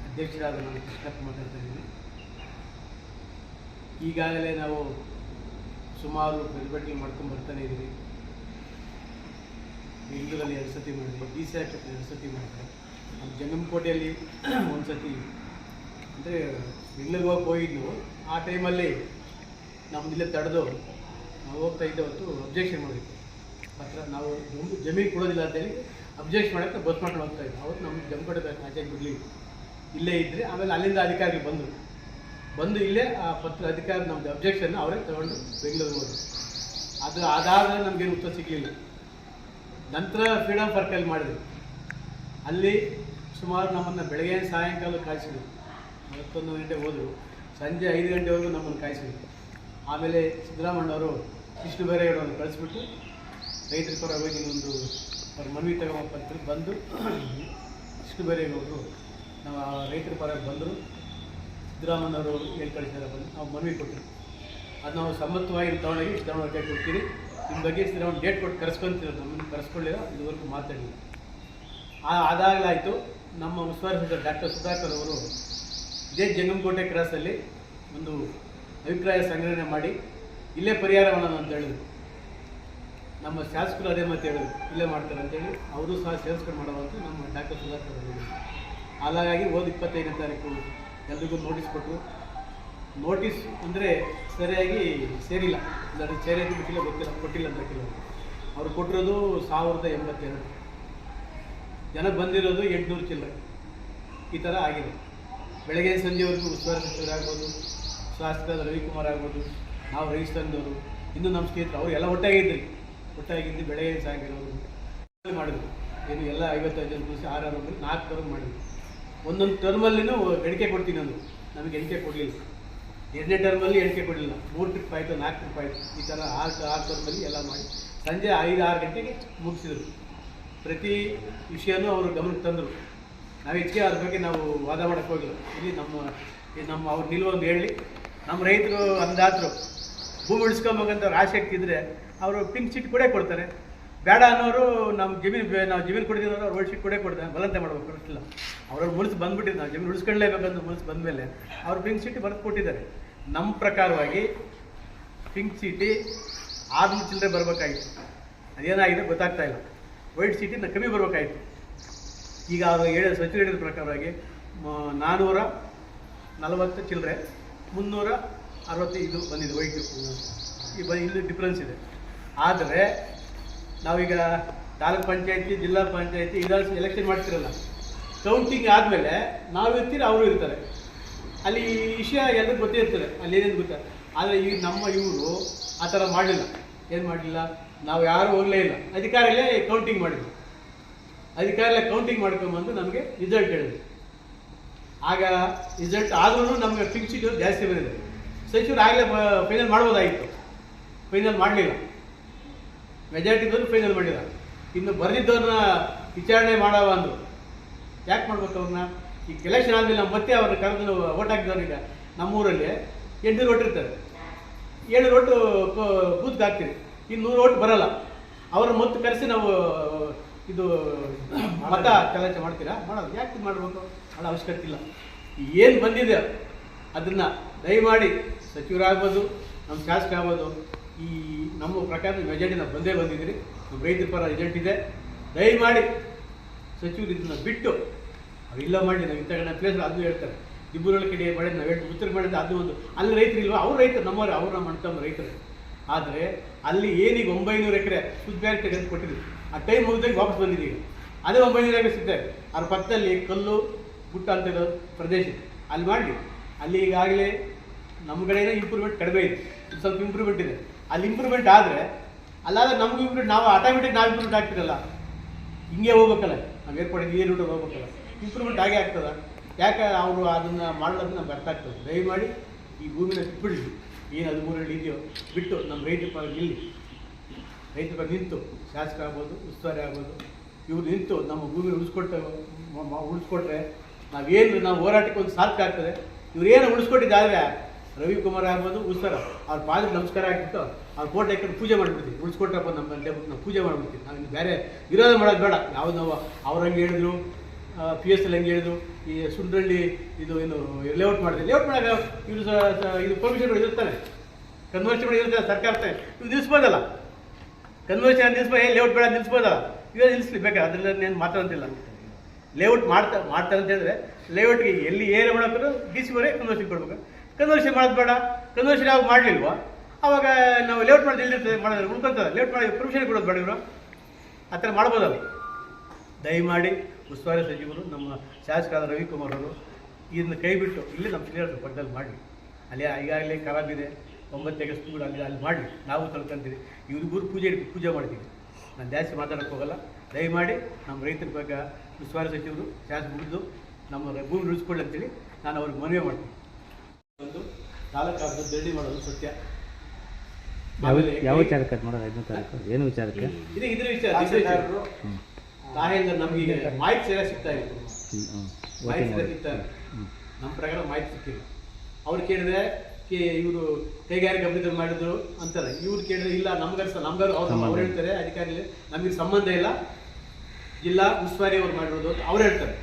[SPEAKER 6] ಅಧ್ಯಕ್ಷರಾದ ನಾನು ಕೃಷ್ಣಪ್ಪ ಮಾತಾಡ್ತಾ ಇದ್ದೀನಿ. ಈಗಾಗಲೇ ನಾವು ಸುಮಾರು ಪ್ರತಿಭಟನೆ ಮಾಡ್ಕೊಂಡು ಬರ್ತಾನೆ ಇದ್ದೀವಿ. ಬೆಂಗಳೂರಲ್ಲಿ 2 ಸತಿ ಮಾಡಿದ್ವಿ, DC ಆಫೀಸ್ 2 ಸತಿ ಮಾಡಿದ್ವಿ, ನಮ್ಮ ಜಂಗಮಕೋಟೆಯಲ್ಲಿ 1 ಸತಿ. ಅಂದರೆ ಬೆಂಗಳೂರಿಗೆ ಹೋಗಿದ್ದು ಆ ಟೈಮಲ್ಲಿ ನಮ್ಮದಿಲ್ಲೇ ತಡೆದು ನಾವು ಹೋಗ್ತಾ ಇದ್ದ ಹೊತ್ತು ಅಬ್ಜೆಕ್ಷನ್ ಮಾಡಿದ್ವಿ. ಹತ್ರ ನಾವು ಜಮೀನು ಕೊಡೋದಿಲ್ಲ ಅಂತೇಳಿ ಅಬ್ಜೆಕ್ಷನ್ ಮಾಡೋಕ್ಕೆ ಬಸ್ ಮಾಡ್ಕೊಂಡು ಹೋಗ್ತಾ ಇದ್ವಿ. ಅವ್ರು ನಮ್ಮ ಜಂಗಮಕೋಟೆ ಆಚೆ ಬಿಡಲಿ, ಇಲ್ಲೇ ಇದ್ದರೆ. ಆಮೇಲೆ ಅಲ್ಲಿಂದ ಅಧಿಕಾರಿಗಳು ಬಂದು ಇಲ್ಲೇ ಆ ಪತ್ರ ಅಧಿಕಾರಿ ನಮ್ಮದು ಅಬ್ಜೆಕ್ಷನ್ ಅವರೇ ತಗೊಂಡು ಬೆಂಗಳೂರಿಗೆ ಹೋದ್ರು. ಅದು ಅದಾದ ನಮಗೇನು ಉತ್ತರ ಸಿಗಲಿಲ್ಲ. ನಂತರ ಫ್ರೀಡಮ್ ಪಾರ್ಕಲ್ಲಿ ಮಾಡಿದ್ವಿ. ಅಲ್ಲಿ ಸುಮಾರು ನಮ್ಮನ್ನು ಬೆಳಗ್ಗೆ ಸಾಯಂಕಾಲ ಕಾಯಿಸಿದ್ರು. 11 ಗಂಟೆ ಹೋದರು, ಸಂಜೆ 5 ಗಂಟೆವರೆಗೂ ನಮ್ಮನ್ನು ಕಾಯಿಸಿದ್ರು. ಆಮೇಲೆ ಸಿದ್ದರಾಮಣ್ಣವರು ಕೃಷ್ಣ ಬೈರೇಗೌಡರನ್ನು ಕಳಿಸ್ಬಿಟ್ಟು ರೈತರ ಪರ ಹೋಗಿ ಒಂದು ಅವ್ರ ಮನವಿ ತಗೊಂಬಪ್ಪ ಅಂತ ಬಂದು ಕೃಷ್ಣ ಬೈರೇಗೌಡರು ನಾವು ರೈತರ ಪರ ಬಂದರು. ಸಿದ್ದರಾಮಣ್ಣವರು ಹೇಳಿ ಕಳಿಸಿದಾರೆ ಬಂದು ನಾವು ಮನವಿ ಕೊಟ್ಟರು. ಅದು ನಾವು ಸಮ್ಮತವಾಗಿ ತಗೊಂಡೋಗಿ ಸಿದ್ದರಾಮಣ್ಣ ಡೇಟ್ ಕೊಡ್ತೀರಿ, ನಿಮ್ಮ ಬಗ್ಗೆ ಸಿದ್ದರಾಮಣ್ಣ ಡೇಟ್ ಕೊಟ್ಟು ಕರೆಸ್ಕೊಂತೀರ, ನಮ್ಮನ್ನು ಕರೆಸ್ಕೊಳ್ಳಿಲ್ಲ, ಇದುವರೆಗೂ ಮಾತಾಡಿಲ್ಲ. ಅದಾಗಲಾಯಿತು. ನಮ್ಮ ಉಸ್ತುವಾರಿ ಸಚಿವ ಡಾಕ್ಟರ್ ಸುಧಾಕರ್ ಅವರು ಇದೇ ಜಂಗಮಕೋಟೆ ಕ್ರಾಸಲ್ಲಿ ಒಂದು ಅಭಿಪ್ರಾಯ ಸಂಗ್ರಹಣೆ ಮಾಡಿ ಇಲ್ಲೇ ಪರಿಹಾರ ಮಾಡೋಣ ಅಂತ ಹೇಳಿದ್ರು. ನಮ್ಮ ಶಾಸಕರು ಅದೇ ಮತ್ತೆ ಹೇಳಿದ್ರು, ಇಲ್ಲೇ ಮಾಡ್ತಾರೆ ಅಂತೇಳಿ ಅವರು ಸಹ ಸೇರಿಸ್ಕೊಂಡು ಮಾಡುವಂತ ನಮ್ಮ ಡಾಕ್ಟರ್ ಸುಧಾಕರ್ ಅವರು ಹೇಳಿದರು. ಹಾಗಾಗಿ ಹೋದ 25ನೇ ತಾರೀಕು ಎಲ್ರಿಗೂ ನೋಟಿಸ್ ಕೊಟ್ಟರು. ನೋಟಿಸ್ ಅಂದರೆ ಸರಿಯಾಗಿ ಸೇರಿಲ್ಲ, ಅದು ಸರಿಯಾಗಿ ಬಿಟ್ಟಿಲ್ಲ, ಕೊಟ್ಟಿಲ್ಲ ಅಂತ ಕೆಲವರು. ಅವ್ರು ಕೊಟ್ಟಿರೋದು 1082 ಜನ, ಬಂದಿರೋದು 800 ಚಿಲ್ಲರೆ. ಈ ಥರ ಆಗಿದೆ. ಬೆಳಗ್ಗೆ ಸಂಜೆವರೆಗೂ ಉಸ್ತುವಾರಿ ಸಚಿವರಾಗ್ಬೋದು, ಶಾಸಕರಾದ ರವಿಕುಮಾರ್ ಆಗ್ಬೋದು, ನಾವು ರೈತಂದವರು, ಇನ್ನೂ ನಮ್ಮ ಸ್ನೇಹಿತರು ಅವರು ಎಲ್ಲ ಒಟ್ಟಾಗಿದ್ದು ಬೆಳಗ್ಗೆ ಸಾಯಂಕಾಲ ಮಾಡಿದ್ರು. ಏನು ಎಲ್ಲ 55 ಜನ ಕೂರಿಸಿ 6 4 ಮಾಡಿದ್ರು. ಒಂದೊಂದು ಟರ್ಮಲ್ಲಿನೂ ಎಣಿಕೆ ಕೊಡ್ತೀನಿ ಅಂದರು, ನಮಗೆ ಎಣಿಕೆ ಕೊಡಲಿಲ್ಲ. 2ನೇ ಟರ್ಮಲ್ಲಿ ಎಣಿಕೆ ಕೊಡಲಿಲ್ಲ. 3 ಟ್ರಿಪ್ ಆಯಿತು, 4 ಟ್ರಿಪ್ ಆಯಿತು. ಈ ಥರ 6 ಟರ್ಮಲ್ಲಿ ಎಲ್ಲ ಮಾಡಿ ಸಂಜೆ 5-6 ಗಂಟೆಗೆ ಮುಗಿಸಿದರು. ಪ್ರತಿ ವಿಷಯನೂ ಅವರು ಗಮನಕ್ಕೆ ತಂದರು. ನಾವು ಹೆಚ್ಚಿಗೆ ಅದ್ರ ಬಗ್ಗೆ ನಾವು ವಾದ ಮಾಡೋಕ್ಕೆ ಹೋಗಿಲ್ಲ. ಇಲ್ಲಿ ನಮ್ಮ ಅವ್ರು ನಿಲುವೊಂದು ಹೇಳಿ, ನಮ್ಮ ರೈತರು ಅಂದಾದ್ರು ಭೂಮಿ ಉಳಿಸ್ಕೊಂಬೇಕಂತ ಆಸೆ ಇದ್ದರೆ ಅವರು ಪಿಂಕ್ ಶೀಟ್ ಕೂಡ ಕೊಡ್ತಾರೆ. ಬೇಡ ಅನ್ನೋರು ನಾವು ಜಮೀನು ಕೊಡ್ತಿದ್ದವರು ಅವ್ರು ಶೀಟ್ ಕೂಡ ಕೊಡ್ತಾರೆ. ಬಲಂತೆ ಮಾಡ್ಬೇಕು ಅಷ್ಟಿಲ್ಲ. ಅವ್ರವ್ರ ಮುಳಿಸಿ ಬಂದುಬಿಟ್ಟಿದ್ದು, ನಾವು ಜಮೀನು ಉಳಿಸ್ಕೊಳ್ಳೇಬೇಕಂತ ಮುಳಿಸಿ ಬಂದಮೇಲೆ ಅವ್ರು ಪಿಂಕ್ ಶೀಟ್ ಬರೆದು ಕೊಟ್ಟಿದ್ದಾರೆ. ನಮ್ಮ ಪ್ರಕಾರವಾಗಿ ಪಿಂಕ್ ಚೀಟಿ 600 ಚಿಲ್ಲರೆ ಬರಬೇಕಾಗಿತ್ತು. ಅದೇನಾಗಿದೆ ಗೊತ್ತಾಗ್ತಾ ಇಲ್ಲ. ವೈಟ್ ಸೀಟಿನ ಕಮ್ಮಿ ಬರಬೇಕಾಯಿತು. ಈಗ ಅವರು ಸಚಿವರು ಹೇಳಿದ ಪ್ರಕಾರವಾಗಿ 440 ಚಿಲ್ಲರೆ 365 ಬಂದಿದೆ ವೈಟು. ಇಲ್ಲಿ ಡಿಫ್ರೆನ್ಸ್ ಇದೆ. ಆದರೆ ನಾವೀಗ ತಾಲೂಕು ಪಂಚಾಯತಿ, ಜಿಲ್ಲಾ ಪಂಚಾಯತಿ ಇದರಲ್ಲಿ ಎಲೆಕ್ಷನ್ ಮಾಡ್ತಿರಲ್ಲ, ಕೌಂಟಿಂಗ್ ಆದಮೇಲೆ ನಾವು ಇರ್ತೀರಿ, ಅವರು ಇರ್ತಾರೆ. ಅಲ್ಲಿ ವಿಷಯ ಎಲ್ಲರಿಗೂ ಗೊತ್ತಿರ್ತದೆ, ಅಲ್ಲಿ ಏನೇನು ಗೊತ್ತಾರೆ. ಆದರೆ ಈಗ ಇವರು ಆ ಥರ ಮಾಡಲಿಲ್ಲ. ಏನು ಮಾಡಲಿಲ್ಲ, ನಾವು ಯಾರೂ ಹೋಗಲೇ ಇಲ್ಲ. ಅಧಿಕಾರಿಯಲ್ಲೇ ಕೌಂಟಿಂಗ್ ಮಾಡಿದ್ರು. ಅಧಿಕಾರಿಯಲ್ಲೇ ಕೌಂಟಿಂಗ್ ಮಾಡ್ಕೊಂಬಂದು ನಮಗೆ ರಿಸಲ್ಟ್ ಹೇಳಿದ್ರು. ಆಗ ರಿಸಲ್ಟ್ ಆದ್ರೂ ನಮಗೆ ಪಿಂಕ್ ಶೀಟ್ ಜಾಸ್ತಿ ಬಂದಿದೆ. ಸಚಿವರು ಆಗಲೇ ಫೈನಲ್ ಮಾಡ್ಬೋದಾಗಿತ್ತು, ಫೈನಲ್ ಮಾಡಲಿಲ್ಲ. ಮೆಜಾರಿಟಿ ಬಂದು ಫೈನಲ್ ಮಾಡಿಲ್ಲ. ಇನ್ನು ಬರೆದಿದ್ದವ್ರನ್ನ ವಿಚಾರಣೆ ಮಾಡವ ಅಂದರು. ಯಾಕೆ ಮಾಡ್ಬೇಕು ಅವ್ರನ್ನ? ಈಗ ಎಲೆಕ್ಷನ್ ಆದಮೇಲೆ ನಾವು ಮತ್ತೆ ಅವ್ರನ್ನ ಕರೆದು ಓಟ್ ಹಾಕಿದವ್ರಿಗೆ ನಮ್ಮೂರಲ್ಲಿ 800 ಓಟ್ ಇರ್ತಾರೆ. 700 ಓಟು ಬೂತ್ಗೆ ಹಾಕ್ತೀವಿ. ಇನ್ನು 100 ಓಟ್ ಬರೋಲ್ಲ. ಅವ್ರನ್ನ ಮತ್ತೆ ಕರೆಸಿ ನಾವು ಇದು ಮತ ಚಲಾವಣೆ ಮಾಡ್ತೀರಾ? ಮಾಡೋದು. ಯಾಕೆ ಮಾಡಬೇಕು? ಮಾಡೋ ಅವಶ್ಯಕತೆ ಇಲ್ಲ. ಏನು ಬಂದಿದೆ ಅದನ್ನು ದಯಮಾಡಿ ಸಚಿವರಾಗ್ಬೋದು, ನಮ್ಮ ಶಾಸಕ ಆಗ್ಬೋದು, ಈ ನಮ್ಮ ಪ್ರಕಾರ ಮೆಜಾರಿಟಿ ನಾವು ಬಂದಿದ್ದೀರಿ. ನಮ್ಮ ರೈತರ ಪರ ರಿಸಲ್ಟ್ ಇದೆ. ದಯಮಾಡಿ ಸಚಿವರು ಇದನ್ನು ಬಿಟ್ಟು ಅವಿಲ್ಲ ಮಾಡಿ ನಾವು ಇಂಥ ಪ್ಲೇಸ್ ಅದನ್ನು ಹೇಳ್ತಾರೆ. ಇಬ್ಬರುಗಳ ಕಡೆ ಮಾಡಿದ್ದು ನಾವು ಹೇಳ್ತೀವಿ, ಉತ್ತರ ಮಾಡಿದ್ದು ಅದು ಒಂದು. ಅಲ್ಲಿ ರೈತರು ಇಲ್ವಾ? ಅವ್ರು ರೈತರು, ನಮ್ಮವ್ರು, ಅವ್ರನ್ನ ಮಾಡ್ತಮ್ಮ ರೈತರು. ಆದರೆ ಅಲ್ಲಿ ಏನೀಗ 900 ಎಕರೆ ಶುದ್ಧ ಬ್ಯಾಂಕ್ ತೆಗೆದು ಕೊಟ್ಟಿದ್ವಿ. ಆ ಟೈಮ್ ಮುಗಿದಾಗ ವಾಪಸ್ ಬಂದಿದ್ದೀವಿ. ಅದೇ 900 ಎಕರೆ ಸಿಗ್ತಾರೆ. ಅವ್ರ ಪಕ್ಕದಲ್ಲಿ ಕಲ್ಲು ಗುಟ್ಟ ಅಂತ ಇರೋ ಪ್ರದೇಶ ಅಲ್ಲಿ ಮಾಡಿ. ಅಲ್ಲಿ ಈಗಾಗಲೇ ನಮ್ಮ ಕಡೆಯಿಂದ ಇಂಪ್ರೂವ್ಮೆಂಟ್ ಕಡಿಮೆ ಇದೆ, ಸ್ವಲ್ಪ ಇಂಪ್ರೂವ್ಮೆಂಟ್ ಇದೆ. ಅಲ್ಲಿ ಇಂಪ್ರೂವ್ಮೆಂಟ್ ಆದರೆ ಅಲ್ಲಾದ್ರೆ ನಮಗೂ ಇಂಪ್ರೂವ್ಮೆಂಟ್, ನಾವು ಆಟೋಮೆಟಿಕ್ ನಾವು ಇಂಪ್ರೂವ್ಮೆಂಟ್ ಆಗ್ತಿರಲ್ಲ. ಹಿಂಗೆ ಹೋಗ್ಬೇಕಲ್ಲ, ನಾವು ಏರ್ಪಡಿಗೆ ಈ ರೂಟ್ ಹೋಗ್ಬೇಕಲ್ಲ, ಇಂಪ್ರೂವ್ಮೆಂಟ್ ಆಗೇ ಆಗ್ತದೆ. ಯಾಕೆ ಅವರು ಅದನ್ನು ಮಾಡೋದನ್ನ ನಮ್ಗೆ ಅರ್ಥ ಆಗ್ತದೆ. ದಯಮಾಡಿ ಈ ಭೂಮಿನ ಬಿಟ್ಬಿಡಿ. ಏನು 13 ಇದೆಯೋ ಬಿಟ್ಟು ನಮ್ಮ ರೈತರ ಪರ ನಿಲ್ಲಿ, ರೈತರ ಪರ ನಿಂತು, ಶಾಸಕ ಆಗ್ಬೋದು, ಉಸ್ತುವಾರಿ ಆಗ್ಬೋದು, ಇವ್ರು ನಿಂತು ನಮ್ಮ ಭೂಮಿ ಉಳಿಸ್ಕೊಟ್ರೆ ನಾವು ಹೋರಾಟಕ್ಕೆ ಒಂದು ಸಾರ್ಥಕ ಆಗ್ತದೆ. ಇವ್ರೇನು ಉಳಿಸ್ಕೊಟ್ಟಿದ್ದಾದರೆ ರವಿಕುಮಾರ್ ಆಗ್ಬೋದು, ಉತ್ಸರ ಅವ್ರ ಪಾದಕ್ಕೆ ನಮಸ್ಕಾರ ಆಗಿತ್ತು. ಅವ್ರ ಫೋಟೋ ಹಾಕೊಂಡು ಪೂಜೆ ಮಾಡಿಬಿಡ್ತೀವಿ. ಉಳಿಸ್ಕೊಟ್ರಪ್ಪ ನಮ್ಮ ಲೇಔಟ್ ನಾವು ಪೂಜೆ ಮಾಡಿಬಿಡ್ತೀವಿ. ನಾವು ಬೇರೆ ವಿರೋಧ ಮಾಡೋದು ಬೇಡ. ಯಾವುದು ನಾವು ಅವ್ರು ಹಂಗೆ ಹೇಳಿದ್ರು, PSL ಹಂಗೆ ಹೇಳಿದ್ರು, ಈ ಸುಂಡ್ರಳ್ಳಿ ಇದು ಏನು ಲೇಔಟ್ ಮಾಡಿದೆ. ಲೇಔಟ್ ಮಾಡಾಗ ಇವರು ಇದು ಪರ್ಮಿಷನ್ ಇರ್ತಾನೆ, ಕನ್ವರ್ಷನ್ ಇರ್ತಾರೆ ಸರ್ಕಾರತೆ. ಇವು ನಿಲ್ಲಿಸ್ಬೋದಲ್ಲ, ಕನ್ವರ್ಷನ್ ನಿಲ್ಲಿಸ್ಬೋದು. ಲೇಔಟ್ ಬೇಡ ನಿಲ್ಲಿಸ್ಬೋದಲ್ಲ, ಇವಾಗ ನಿಲ್ಲಿಸ್ಲಿ ಬೇಕಾದ್ರೆ, ಅದರಲ್ಲಿ ಏನು ಮಾತಾಡೋಂತಿಲ್ಲ. ಲೇಔಟ್ ಮಾಡ್ತಾರೆ ಅಂತ ಹೇಳಿದ್ರೆ ಲೇಔಟ್ಗೆ ಎಲ್ಲಿ ಏನೇ ಮಾಡೋಕ್ರು DC ಅವರೇ ಕನ್ವರ್ಷನ್ ಕೊಡ್ಬೇಕು. ಕನ್ವರ್ಷನ್ ಮಾಡೋದು ಬೇಡ. ಕನ್ವರ್ಷನ್ ಯಾವಾಗ ಮಾಡಲಿಲ್ವೋ ಆವಾಗ ನಾವು ಲೇಔಟ್ ಮಾಡೋದು ಎಲ್ಲಿರ್ತದೆ, ಮಾಡೋದು ಉಳ್ಕೊತದೆ. ಲೇಔಟ್ ಮಾಡಿ ಪರ್ಮಿಷನ್ ಕೊಡೋದು ಬೇಡ. ಇವರು ಆ ಥರ ಮಾಡ್ಬೋದಲ್ಲ. ದಯಮಾಡಿ ಉಸ್ತುವಾರಿ ಸಚಿವರು, ನಮ್ಮ ಶಾಸಕರಾದ ರವಿಕುಮಾರ್ ಅವರು ಇದನ್ನು ಕೈ ಬಿಟ್ಟು ಇಲ್ಲಿ ನಮ್ಮ ಶ್ರೀನಿವಾಸ ಪಟ್ಟದಲ್ಲಿ ಮಾಡಲಿ. ಅಲ್ಲಿ ಈಗಾಗಲೇ ಖರಾಬಿದೆ, 9 ಎಕರೆ ಸ್ಕೂಲ್ ಅಲ್ಲಿ ಮಾಡಲಿ. ನಾವು ತಳ್ಕೊಂತೀವಿ. ಇವ್ರಿಬ್ಬರು ಪೂಜೆ ಮಾಡ್ತೀವಿ. ನಾನು ಜಾಸ್ತಿ ಮಾತಾಡೋಕ್ಕೆ ಹೋಗಲ್ಲ. ದಯಮಾಡಿ ನಮ್ಮ ರೈತರ ಬಗ್ಗೆ ಉಸ್ತುವಾರಿ ಸಚಿವರು ಶಾಸಕರು ನಮ್ಮ ಭೂಮಿ ಉಳಿಸ್ಕೊಳ್ಳಿ ಅಂತೇಳಿ ನಾನು ಅವ್ರಿಗೆ ಮನವಿ ಮಾಡ್ತೀನಿ. ಒಂದು ತಾಲೂಕು ಆಫೀಸ್ ರೆಡಿ ಮಾಡೋದು ಸತ್ಯ.
[SPEAKER 7] ಯಾವ ವಿಚಾರಕ್ಕೆ ಮಾಡೋದು 5ನೇ ತಾರೀಕು ಏನು ವಿಚಾರಕ್ಕೆ?
[SPEAKER 6] ಇದ್ರ ವಿಚಾರ ತಾಯಿಯಿಂದ ನಮಗೆ ಮಾಹಿತಿ ಸರಿಯಾಗಿ ಸಿಗ್ತಾ ಇಲ್ಲ. ಮಾಹಿತಿ ಸರಿಯಾಗಿ ಸಿಗ್ತಾ ಇಲ್ಲ. ನಮ್ಮ ಪ್ರಕಾರ ಮಾಹಿತಿ ಸಿಕ್ಕಿಲ್ಲ. ಅವ್ರು ಕೇಳಿದ್ರೆ ಇವರು ಕೈಗಾರಿಕೆ ಅಭಿವೃದ್ಧಿ ಮಾಡಿದ್ರು ಅಂತಾರೆ. ಇವ್ರು ಕೇಳಿದ್ರೆ ಇಲ್ಲ ನಮ್ಗಾರು ಅವ್ರು ಹೇಳ್ತಾರೆ ಅಧಿಕಾರಿಗಳು ನಮಗೆ ಸಂಬಂಧ ಇಲ್ಲ, ಜಿಲ್ಲಾ ಉಸ್ತುವಾರಿ ಅವ್ರು ಮಾಡಿರೋದು ಅಂತ ಅವ್ರು ಹೇಳ್ತಾರೆ.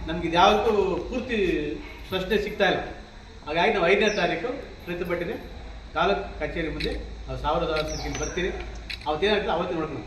[SPEAKER 6] ನಮ್ಗೆ ಇದು ಯಾವತ್ತೂ ಪೂರ್ತಿ ಸ್ಪಷ್ಟನೆ ಸಿಗ್ತಾ ಇಲ್ಲ. ಹಾಗಾಗಿ ನಾವು 5ನೇ ತಾರೀಕು ಪ್ರತಿಭಟನೆ ತಾಲೂಕು ಕಚೇರಿ ಮುಂದೆ ನಾವು 1000 ಬರ್ತೀವಿ. ಅವತ್ತೇನಾಗ್ತದೆ ಅವತ್ತು ನೋಡ್ಕೊಂಡು